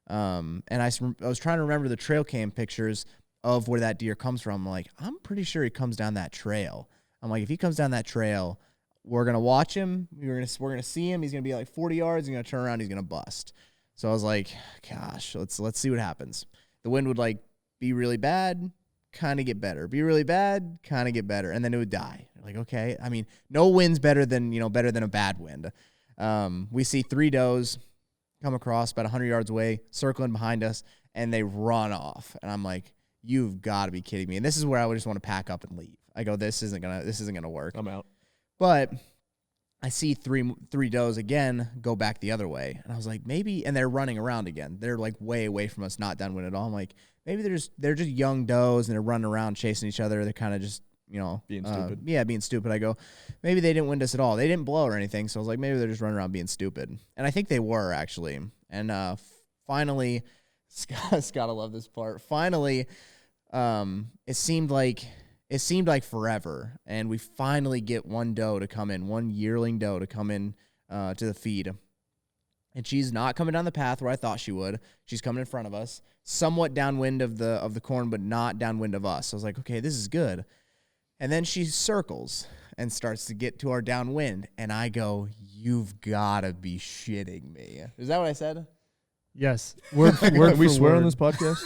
And I was trying to remember the trail cam pictures of where that deer comes from. I'm like, I'm pretty sure he comes down that trail. I'm like, if he comes down that trail, we're gonna watch him. We're gonna see him. He's gonna be like 40 yards. He's gonna turn around. He's gonna bust. So I was like, gosh, let's see what happens. The wind would like be really bad, kind of get better. Be really bad, kind of get better, and then it would die. Like, okay, I mean, no wind's better than a bad wind. We see 3 does come across about 100 yards away, circling behind us, and they run off. And I'm like, you've got to be kidding me. And this is where I would just want to pack up and leave. I go, this isn't gonna work. I'm out. But I see three does again go back the other way, and I was like, maybe. And they're running around again. They're like way away from us, not downwind at all. I'm like, maybe they're just young does, and they're running around chasing each other. They're kind of just Being stupid. Yeah, being stupid. I go, maybe they didn't wind us at all. They didn't blow or anything. So I was like, maybe they're just running around being stupid. And I think they were actually. And finally, Scott, I love this part. Finally, it seemed like forever, and we finally get one doe to come in, one yearling doe to come in to the feed. And she's not coming down the path where I thought she would. She's coming in front of us, somewhat downwind of the corn, but not downwind of us. So I was like, okay, this is good. And then she circles and starts to get to our downwind, and I go, you've got to be shitting me. Is that what I said? Yes. Word for word. We for swear word. on this podcast.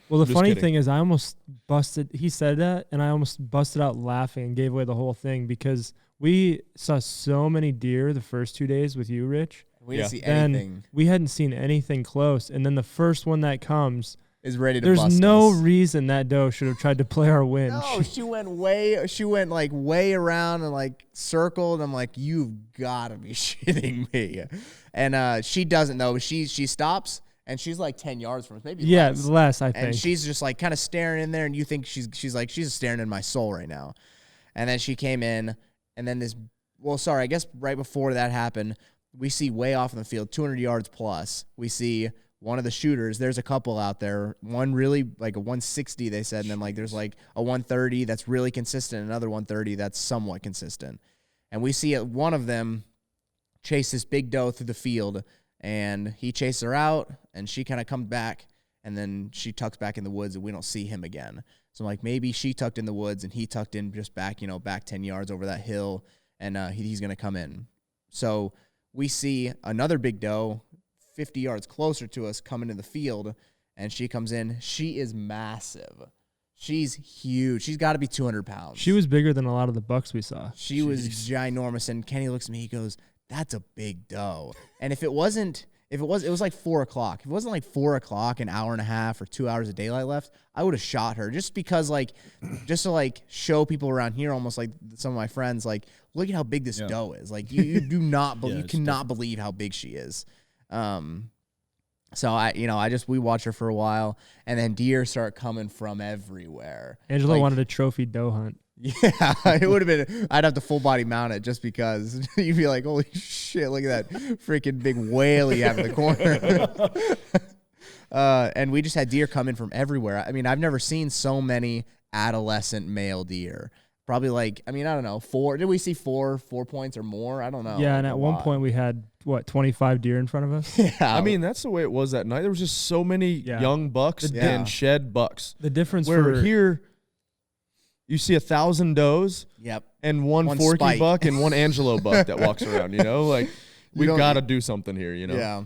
Well, the Just funny kidding. thing is I almost busted. He said that, and I almost busted out laughing and gave away the whole thing because we saw so many deer the first 2 days with you, Rich. We didn't see And anything. we hadn't seen anything close. And then the first one that comes, Is ready to there's bust no us. reason that doe should have tried to play our wind. No, she went way around and like circled. I'm like, you've got to be shitting me. And she doesn't though. She stops and she's like 10 yards from us, maybe Yeah, less. less, I think. And she's just like kind of staring in there, and you think she's staring in my soul right now. And then she came in, and then I guess right before that happened, we see way off in the field, 200 yards plus, we see one of the shooters. There's a couple out there. One really like a 160, they said, and then like there's like a 130 that's really consistent, another 130 that's somewhat consistent. And we see one of them chase this big doe through the field, and he chases her out, and she kind of comes back, and then she tucks back in the woods and we don't see him again. So I'm like, maybe she tucked in the woods and he tucked in just back, back 10 yards over that hill, and he's going to come in. So we see another big doe 50 yards closer to us come into the field, and she comes in. She is massive. She's huge. She's got to be 200 pounds. She was bigger than a lot of the bucks we saw. She was ginormous, and Kenny looks at me. He goes, "That's a big doe." And it was like 4 o'clock. If it wasn't like 4 o'clock, an hour and a half or 2 hours of daylight left, I would have shot her just because, just to show people around here, almost like some of my friends, look at how big this doe is. You do not believe, you cannot believe how big she is. So we watched her for a while, and then deer start coming from everywhere. Angelo wanted a trophy doe hunt. Yeah, it would have been. I'd have to full body mount it just because you'd be like, "Holy shit! Look at that freaking big whale you have in the corner." And we just had deer coming from everywhere. I mean, I've never seen so many adolescent male deer. Probably I don't know, 4. Did we see 4 points or more? I don't know. Yeah, and at one point we had 25 deer in front of us. Yeah, I mean, that's the way it was that night. There was just so many young bucks and shed bucks. The difference where here you see 1,000 does, and one Forky spike. buck and one Angelo buck that walks around. We've got to do something here. Yeah.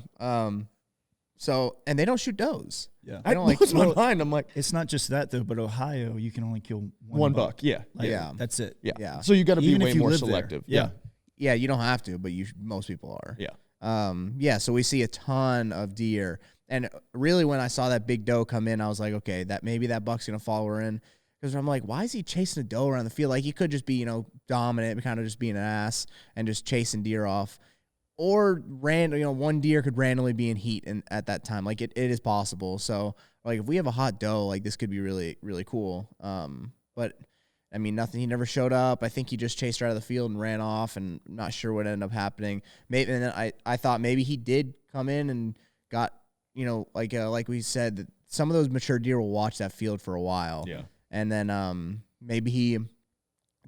So, and they don't shoot does. Yeah. I lose my mind. I'm like, it's not just that though, but Ohio, you can only kill one buck. Yeah. That's it. Yeah. So you got to be Even way if you more live there. selective. Yeah. Yeah, you don't have to, but most people are. Yeah. So we see a ton of deer. And really when I saw that big doe come in, I was like, okay, maybe that buck's going to follow her in. Because I'm like, why is he chasing a doe around the field? He could just be, dominant, kind of just being an ass and just chasing deer off. Or one deer could randomly be in heat at that time. It is possible. So if we have a hot doe, this could be really, really cool. But I mean, nothing. He never showed up. I think he just chased her out of the field and ran off, and I'm not sure what ended up happening. Maybe, and then I thought maybe he did come in and got, like we said, that some of those mature deer will watch that field for a while. Yeah. And then maybe he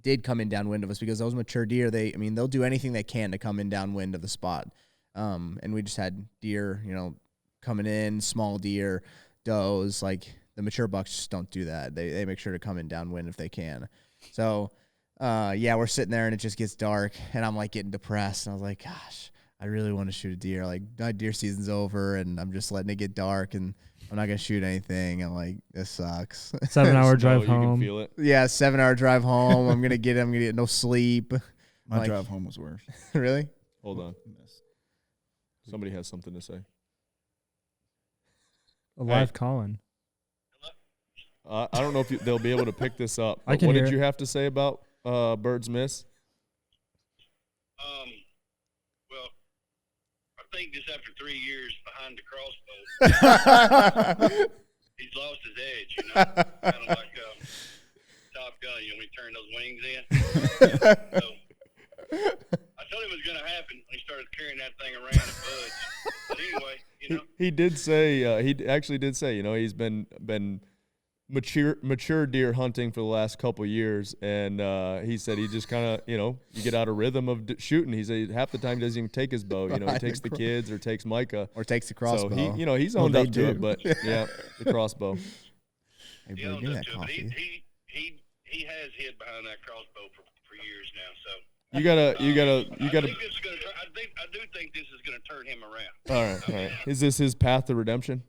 did come in downwind of us, because those mature deer, they'll do anything they can to come in downwind of the spot. And we just had deer, coming in, small deer, does. The mature bucks just don't do that. They make sure to come in downwind if they can. So, we're sitting there and it just gets dark, and I'm getting depressed. And I was like, gosh, I really want to shoot a deer. My deer season's over, and I'm just letting it get dark, and I'm not gonna shoot anything. I'm like, this sucks. 7-hour drive You home. can feel it. Yeah, 7-hour drive home. I'm gonna get no sleep. My drive home was worse. Really? Hold on. Somebody has something to say. A live Colin. I don't know if they'll be able to pick this up. I But can what hear did it. you have to say about Bird's miss? Well, I think just after 3 years behind the crossbow, he's lost his edge, kind of like Top Gun, when he turned those wings in. So, I told him it was going to happen when he started carrying that thing around at Bud's. But anyway, He did say, he actually did say, he's been mature deer hunting for the last couple years, and he said he just kind of, you get out of rhythm of shooting. He said half the time he doesn't even take his bow. He takes the kids or takes Micah. Or takes the crossbow. So he's owned up to do. it, but yeah, the crossbow. Hey, he Bird, owns give me up that to it. But coffee. he has hid behind that crossbow for years now. So You gotta. I do think this is gonna turn him around. All right. Is this his path to redemption?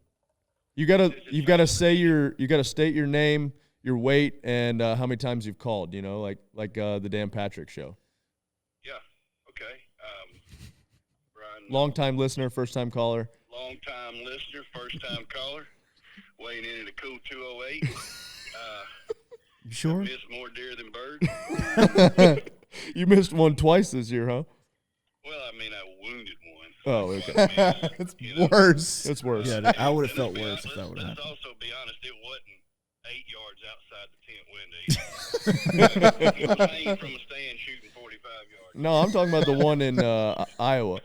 You've got to state your name, your weight, and how many times you've called. Like the Dan Patrick show. Yeah. Okay. Brian. Long-time listener, first-time caller. Long-time listener, first-time caller. Weighing in at a cool 208. You sure? Missed more deer than Byrd. You missed one twice this year, huh? Well, I wounded one. Oh, okay. It's worse. It's worse. Yeah, I would have And felt worse if that would have Let's happened. also be honest, it wasn't 8 yards outside the tent window. He was hanging from a stand shooting 45 yards. No, I'm talking about the one in Iowa.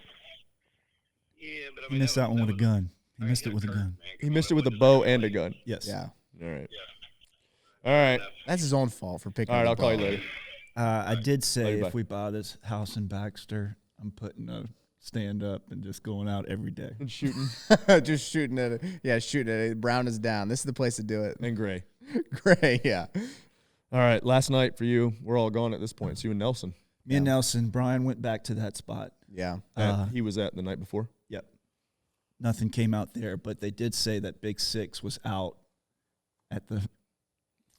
Yeah, but He missed that one with a gun. He missed it with a Kurt, gun. man. He missed it with a bow and a gun. Yes. Yeah. All right. Yeah. All right. That's his own fault for picking All right. up I'll the call you ball. later. I did Love say you, bud. if we buy this house in Baxter, I'm putting a stand up and just going out every day. And shooting. Just shooting at it. Yeah, shooting at it. Brown is down. This is the place to do it. And gray. Gray, yeah. All right, last night for you, we're all gone at this point. It's you and Nelson. Me and Nelson, Brian went back to that spot. Yeah. That he was at the night before. Yep. Nothing came out there, but they did say that Big Six was out at the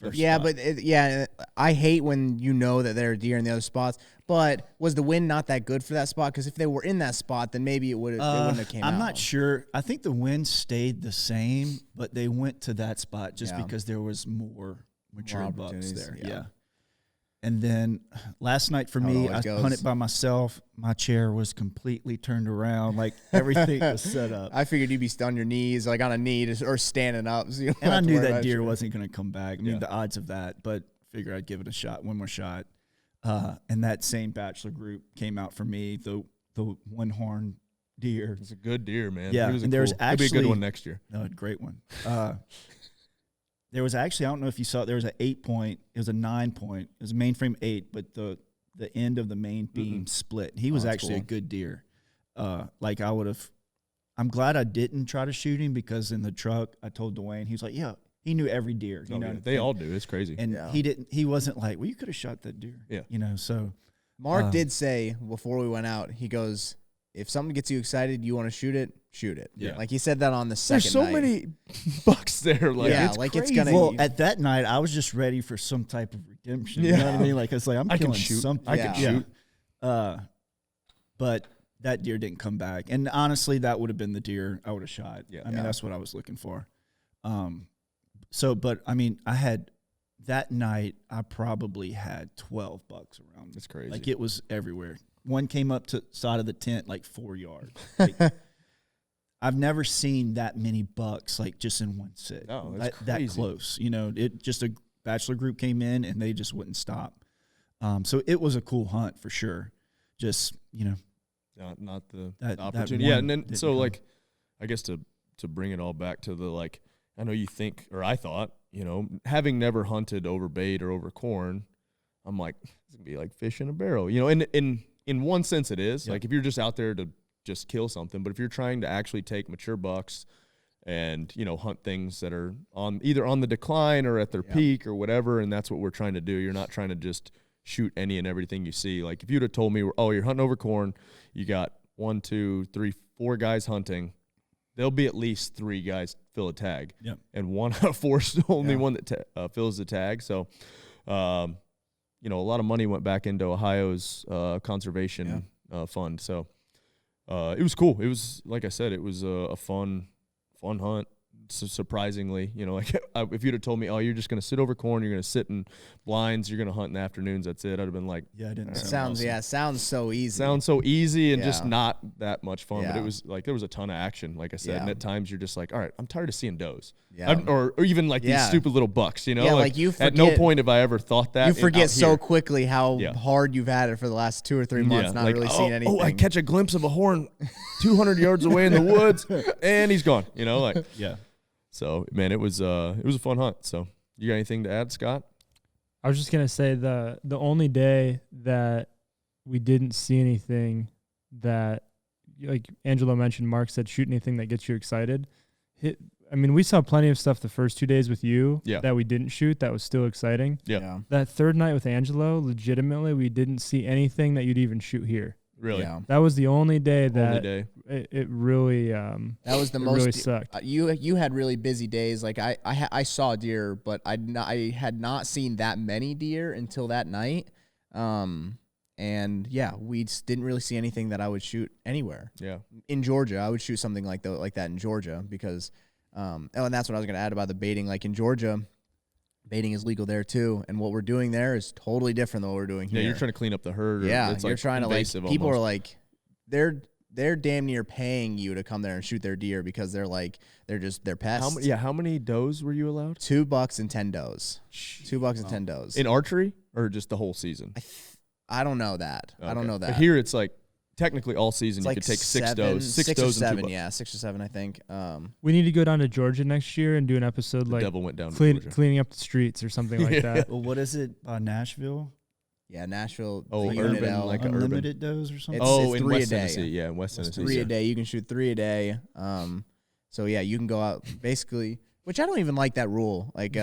first Yeah, spot. but I hate when you know that there are deer in the other spots. But was the wind not that good for that spot? Because if they were in that spot, then maybe it wouldn't have came out. I'm not sure. I think the wind stayed the same, but they went to that spot just Yeah. because there was more mature bucks opportunities, there. yeah. Yeah. And then last night for How it me, always I goes. hunted by myself. My chair was completely turned around, like everything was set up. I figured you'd be on your knees, like on a knee, or standing up. So you don't And I have to knew worry that about deer your- wasn't going to come back. I mean, Yeah. the odds of that, but figure I'd give it a shot, one more shot. And that same bachelor group came out for me, the one horn deer. It's a good deer, man. Yeah, He was and there's it'll be a good actually- one next year. No, a great one. There was actually, I don't know if you saw it, there was an 8-point, it was a 9-point, it was a mainframe 8, but the end of the main beam split. He was that's actually a cool. good deer. Like I would have, I'm glad I didn't try to shoot him because in the truck, I told Dwayne, he was like, yeah, he knew every deer. You Oh, know, yeah. They all do. It's crazy. And Yeah. he wasn't like, well, you could have shot that deer. Yeah. You know, so. Mark did say before we went out, he goes, if something gets you excited, you want to shoot it, shoot it. Yeah. Like he said that on the second There's so night. many bucks there. Like, Yeah, it's like it's crazy. gonna- Well, at that night, I was just ready for some type of redemption. You know what I mean? Like, it's like, I'm I can killing shoot. something. I can Yeah. shoot. But that deer didn't come back. And honestly, that would have been the deer I would have shot. Yeah. I mean, Yeah. that's what I was looking for. But I mean, that night, I probably had 12 bucks around. It's crazy. Like, it was everywhere. One came up to side of the tent like 4 yards. Like, I've never seen that many bucks like just in one sit. No, that's that crazy. close. You know, it just a bachelor group came in and they just wouldn't stop. So it was a cool hunt for sure. Just, you know, not the that opportunity. Yeah, one and then didn't so come. like, I guess to bring it all back to the like, I know you think, or I thought, you know, having never hunted over bait or over corn, I'm like, it's gonna be like fish in a barrel, you know. And in one sense, it is. Yep. Like if you're just out there to just kill something, but if you're trying to actually take mature bucks and, you know, hunt things that are on either on the decline or at their peak or whatever, and that's what we're trying to do. You're not trying to just shoot any and everything you see. Like if you'd have told me, oh, you're hunting over corn, you got 1, 2, 3, 4 guys hunting, there'll be at least 3 guys fill a tag. Yep. And 1 out of 4 is the only Yeah. one that fills the tag. So, you know, a lot of money went back into Ohio's conservation fund. So it was cool. It was, like I said, it was a fun hunt. So surprisingly, you know, like if you'd have told me, oh, you're just going to sit over corn, you're going to sit in blinds, you're going to hunt in the afternoons, that's it, I'd have been like, yeah, I didn't. Sounds so easy. sounds so easy and Yeah. just not that much fun. But Yeah. it was like there was a ton of action, like I said. Yeah. And at times you're just like, all right, I'm tired of seeing does. Yeah. Or even like these Yeah. stupid little bucks, you know? Yeah, like you at no forget- point have I ever thought that. You forget out so here. quickly how Yeah. hard you've had it for the last 2 or 3 months, not like, really seeing anything. Oh, I catch a glimpse of a horn 200 yards away in the woods, and he's gone. You know, like Yeah. so. Man, it was a fun hunt. So, you got anything to add, Scott? I was just gonna say the only day that we didn't see anything that, like Angelo mentioned, Mark said, shoot anything that gets you excited. I mean, we saw plenty of stuff the first 2 days with you Yeah. that we didn't shoot that was still exciting. Yeah. Yeah. That third night with Angelo, legitimately, we didn't see anything that you'd even shoot here. Really? Yeah. That was the only day that Only day. It really That was the it most really sucked. You had really busy days. Like I saw deer, but I had not seen that many deer until that night. And yeah, we just didn't really see anything that I would shoot anywhere Yeah. in Georgia. I would shoot something like that in Georgia because, and that's what I was gonna add about the baiting. Like in Georgia, baiting is legal there too, and what we're doing there is totally different than what we're doing Yeah, here. you're trying to clean up the herd. Or Yeah, it's you're like trying to like invasive people are almost. like they're damn near paying you to come there and shoot their deer because they're pests. How many does were you allowed? $2 and 10 does. $2 and 10 does. In archery or just the whole season? I don't know that. I don't Okay. know that. But here it's like technically all season it's you like could take 6 7, does, 6 6 or does and 2 7. bucks. Yeah, 6 or 7, I think. We need to go down to Georgia next year and do an episode The like devil went down to Georgia. cleaning up the streets or something like that. Well, what is it by Nashville? Yeah, Nashville. Oh, the Unit urban, L. like a unlimited doze or something. It's in 3 a West day, Tennessee. Yeah, in West Tennessee. 3 a day. You can shoot 3 a day. So yeah, you can go out basically, which I don't even like that rule. Like,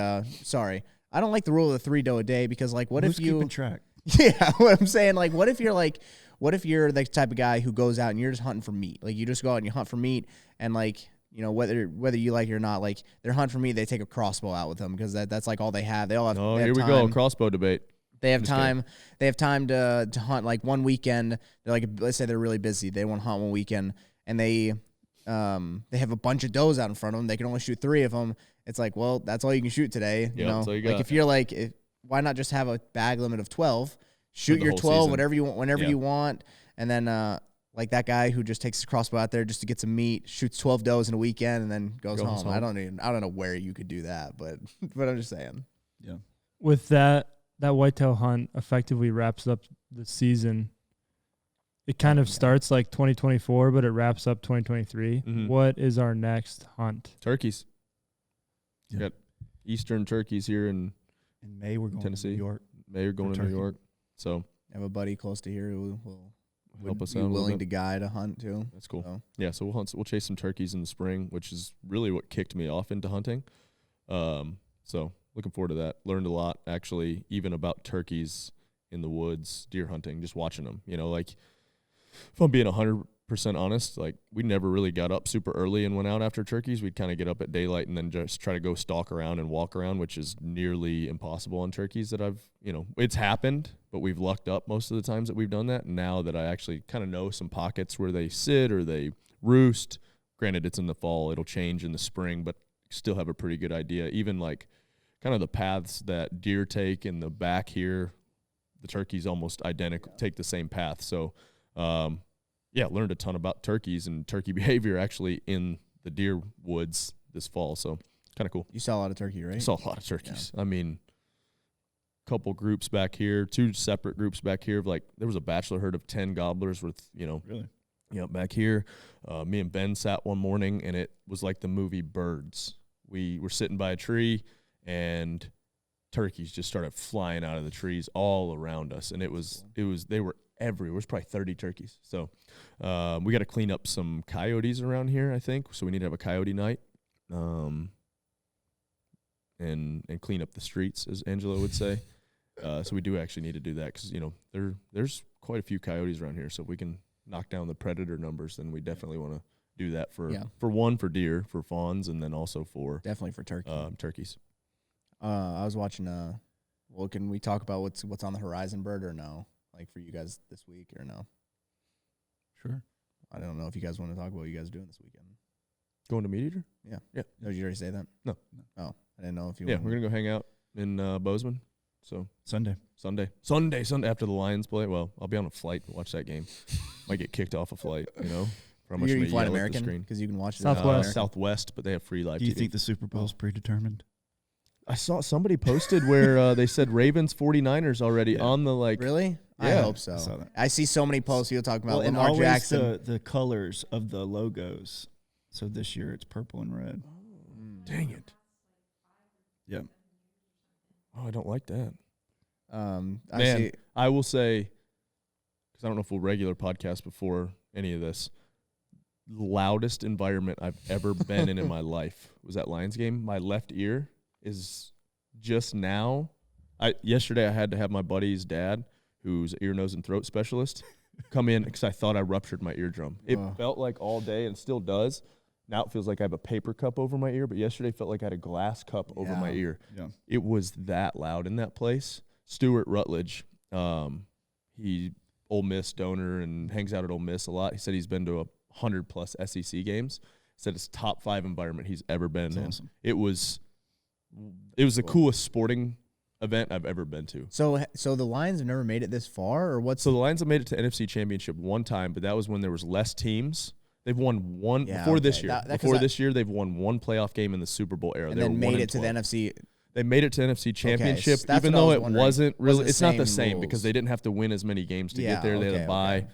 sorry, I don't like the rule of the 3 doe a day because like, what Who's if you? keeping track? Yeah, what I'm saying, like, what if you're the type of guy who goes out and you're just hunting for meat? Like, you just go out and you hunt for meat, and like, you know, whether you like it or not, like, they're hunting for meat, they take a crossbow out with them because that's like all they have. They all have. Oh, they have here we time. go, crossbow debate. They have Just time. They have time to hunt like one weekend. They're like, let's say they're really busy. They want to hunt one weekend, and they have a bunch of does out in front of them. They can only shoot 3 of them. It's like, well, that's all you can shoot today. You Yeah, know, that's all you like got. if you're like, why not just have a bag limit of 12? Shoot the your whole 12 season. whatever you want, whenever Yeah. you want, and then like that guy who just takes his crossbow out there just to get some meat, shoots 12 does in a weekend, and then goes home. I don't know where you could do that, but I'm just saying. Yeah. With that whitetail hunt effectively wraps up the season. It kind of starts like 2024, but it wraps up 2023. Mhm. What is our next hunt? Turkeys. Yeah. Got Eastern turkeys here in In May, we're going Tennessee. to New York. May. Are going to Turkey. New York, so I have a buddy close to here who will help us be out a little willing bit. to guide a hunt too. That's cool. So. Yeah, so we'll chase some turkeys in the spring, which is really what kicked me off into hunting. So looking forward to that. Learned a lot actually, even about turkeys in the woods, deer hunting, just watching them. You know, like if I'm being 100% honest, like we never really got up super early and went out after turkeys. We'd kind of get up at daylight and then just try to go stalk around and walk around, which is nearly impossible on turkeys that it's happened, but we've lucked up most of the times that we've done that. And now that I actually kind of know some pockets where they sit or they roost, granted it's in the fall, it'll change in the spring, but still have a pretty good idea. Even like kind of the paths that deer take in the back here, the turkeys almost identical, take the same path. So, learned a ton about turkeys and turkey behavior actually in the deer woods this fall. So kind of cool. You saw a lot of turkey, right? I saw a lot of turkeys. Yeah. I mean, couple groups back here, 2 separate groups back here. Like there was a bachelor herd of 10 gobblers with, Really? Yeah, back here. Me and Ben sat one morning and it was like the movie Birds. We were sitting by a tree and turkeys just started flying out of the trees all around us. And they were everywhere. It was probably 30 turkeys. So we got to clean up some coyotes around here, I think. So we need to have a coyote night and clean up the streets, as Angelo would say. So we do actually need to do that because, there's quite a few coyotes around here. So if we can knock down the predator numbers, then we definitely want to do that for deer, for fawns, and then also for Definitely for turkey. turkeys. I was watching. Can we talk about what's on the horizon, Byrd, or no? Like for you guys this week, or no? Sure. I don't know if you guys want to talk about what you guys are doing this weekend. Going to Meat Eater? Yeah. Yeah. No, did you already say that? No. Oh, I didn't know if you. Yeah, we're gonna go hang out in Bozeman. So Sunday after the Lions play. Well, I'll be on a flight to watch that game. Might get kicked off a flight, How much you they fly yell at the American screen. because you can watch it. Southwest. Southwest, but they have free live Do you TV. think the Super Bowl's predetermined? I saw somebody posted where they said Ravens 49ers already on the Really? I Yeah. hope so. I saw that. I see so many posts people talking about and Lamar always Jackson. the colors of the logos. So this year it's purple and red. Dang it. Yeah. Oh, I don't like that. I I will say, because I don't know if we'll regular podcast before any of this, loudest environment I've ever been in my life was that Lions game. My left ear is just now. Yesterday I had to have my buddy's dad, who's an ear, nose, and throat specialist, come in because I thought I ruptured my eardrum. It felt like all day and still does. Now it feels like I have a paper cup over my ear, but yesterday felt like I had a glass cup over my ear. Yeah. It was that loud in that place. Stuart Rutledge, he Ole Miss donor and hangs out at Ole Miss a lot. He said he's been to 100+ SEC games. He said it's top 5 environment he's ever been in. Awesome. It was the coolest sporting event I've ever been to. So the Lions have never made it this far, or what's? So the Lions have made it to NFC Championship one time, but that was when there was less teams. They've won one before this year. This year, they've won one playoff game in the Super Bowl era. And they then made it to the 1-12. NFC. They made it to NFC Championship, so that's even what I though was it wondering. wasn't really. Was it It's not the same same rules? because they didn't have to win as many games to get there. They had to buy.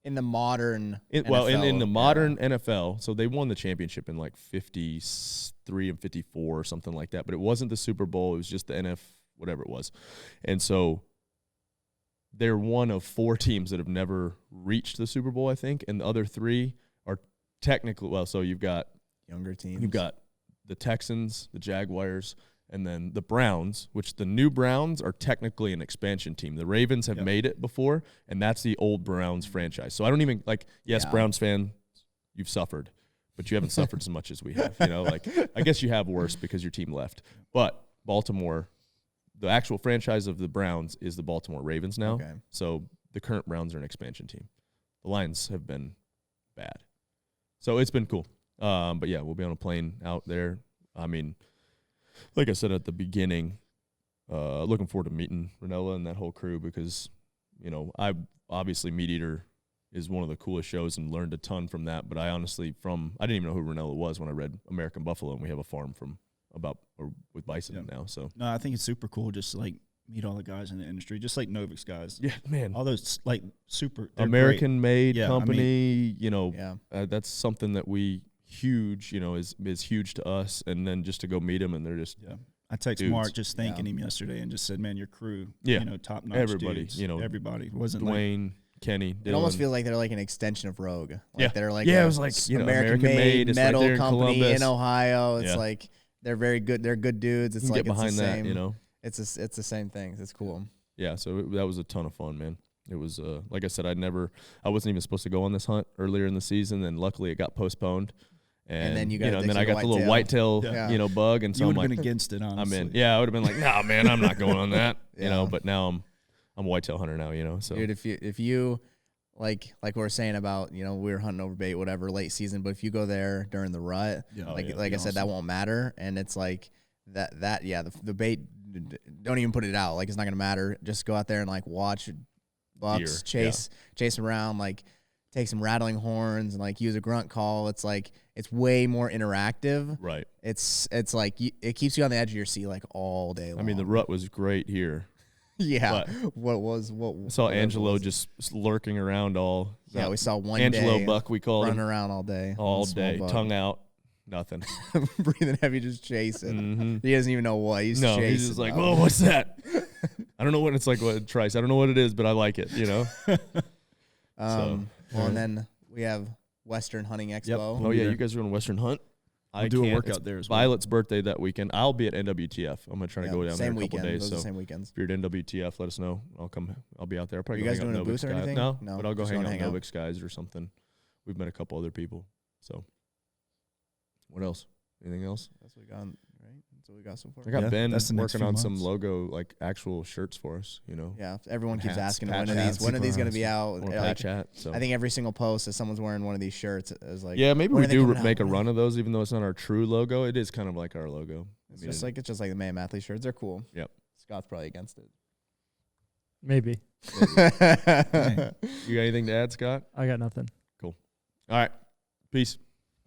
In the modern In the NFL modern NFL, so they won the championship in like 53 and 54 or something like that. But it wasn't the Super Bowl; it was just the whatever it was. And so they're one of 4 teams that have never reached the Super Bowl, I think, and the other 3 are technically, well, so you've got Younger teams. You've got the Texans, the Jaguars, and then the Browns, which the new Browns are technically an expansion team. The Ravens have made it before, and that's the old Browns franchise. So I don't even, like, yes, Browns fan, you've suffered, but you haven't suffered as much as we have. You know, like, I guess you have worse because your team left. But Baltimore, the actual franchise of the Browns is the Baltimore Ravens now. Okay. So the current Browns are an expansion team. The Lions have been bad. So it's been cool. But yeah, we'll be on a plane out there. I mean, like I said at the beginning, looking forward to meeting Ranella and that whole crew because, you know, obviously Meat Eater is one of the coolest shows and learned a ton from that. But I honestly, I didn't even know who Ranella was when I read American Buffalo, and we have a farm with bison now. So no, I think it's super cool just to, like, meet all the guys in the industry, just like Novix guys. Yeah, man. All those, like, super American-made Yeah, company, you know, Yeah. that's something that is huge to us. And then just to go meet them, and they're just I texted dudes. Mark just thanking him yesterday and just said, man, your crew, Yeah. you know, top notch. Everybody, dudes. you know, everybody wasn't like, Dwayne, Kenny, It almost Dylan. feels like they're like an extension of Rogue. Like Yeah. they're like Yeah, a it was like, you know, American-made American-made. It's right metal there in company Columbus. in Ohio. It's Yeah. like they're very good. They're good dudes. It's You can like get behind it's the that, same. you know. It's the same thing. It's cool. Yeah, so that was a ton of fun, man. It was, like I said, I wasn't even supposed to go on this hunt earlier in the season, and luckily it got postponed. And then you got and then I addicted to got the little whitetail, Yeah. you know, bug, and so you I'm would have like, been against it, honestly. I'm in. Yeah, I would have been like, nah, man, I'm not going on that, you know. Yeah. But now I'm a whitetail hunter now, you know. So Dude, if you like we were saying about, you know, we were hunting over bait, whatever, late season, but if you go there during the rut, like I said, that won't matter. And it's like the bait, don't even put it out. Like, it's not gonna matter. Just go out there and like watch bucks, chase them around, like take some rattling horns and like use a grunt call. It's like it's way more interactive. right. It's like it keeps you on the edge of your seat like all day long. I mean, the rut was great here. Yeah. But I saw Angelo just lurking around all. Yeah, we saw one Angelo day buck, we called running him, around all day. all on a small day, buck. tongue out, nothing. Breathing heavy, just chasing. Mhm. He doesn't even know what he's chasing. He's just like, though. whoa, what's that? I don't know what it's like. What Trice? I don't know what it is, but I like it. You know. Well, and then we have Western Hunting Expo. We'll Oh be yeah, there. you guys are on Western Hunt. We'll do a workout there as well. Violet's birthday that weekend. I'll be at NWTF. I'm gonna try to go down there same a couple weekend. days. Those are So the same weekends. if you're at NWTF, let us know. I'll be out there. I'll probably Are you go guys hang out doing a with booth or Novix guys. anything? No, No, but I'll go just hang gonna out hang with out. Novix guys or something. We've met a couple other people. So what else? Anything else? That's what we got. Right. That's what we got so far. I got Yeah, Ben that's the next working few on some months. logo, like actual shirts for us. You know, Yeah. Everyone keeps Hats, asking patch when are hats. these? When are these Super going to be out? or Like, patch hat. So I think every single post is someone's wearing one of these shirts. Is like, yeah, maybe when we are they do coming out? make a run of those, even though it's not our true logo. It is kind of like our logo. It's just like the Mayhem Athlete shirts. They're cool. Yep. Scott's probably against it. Maybe. you got anything to add, Scott? I got nothing. All right, peace.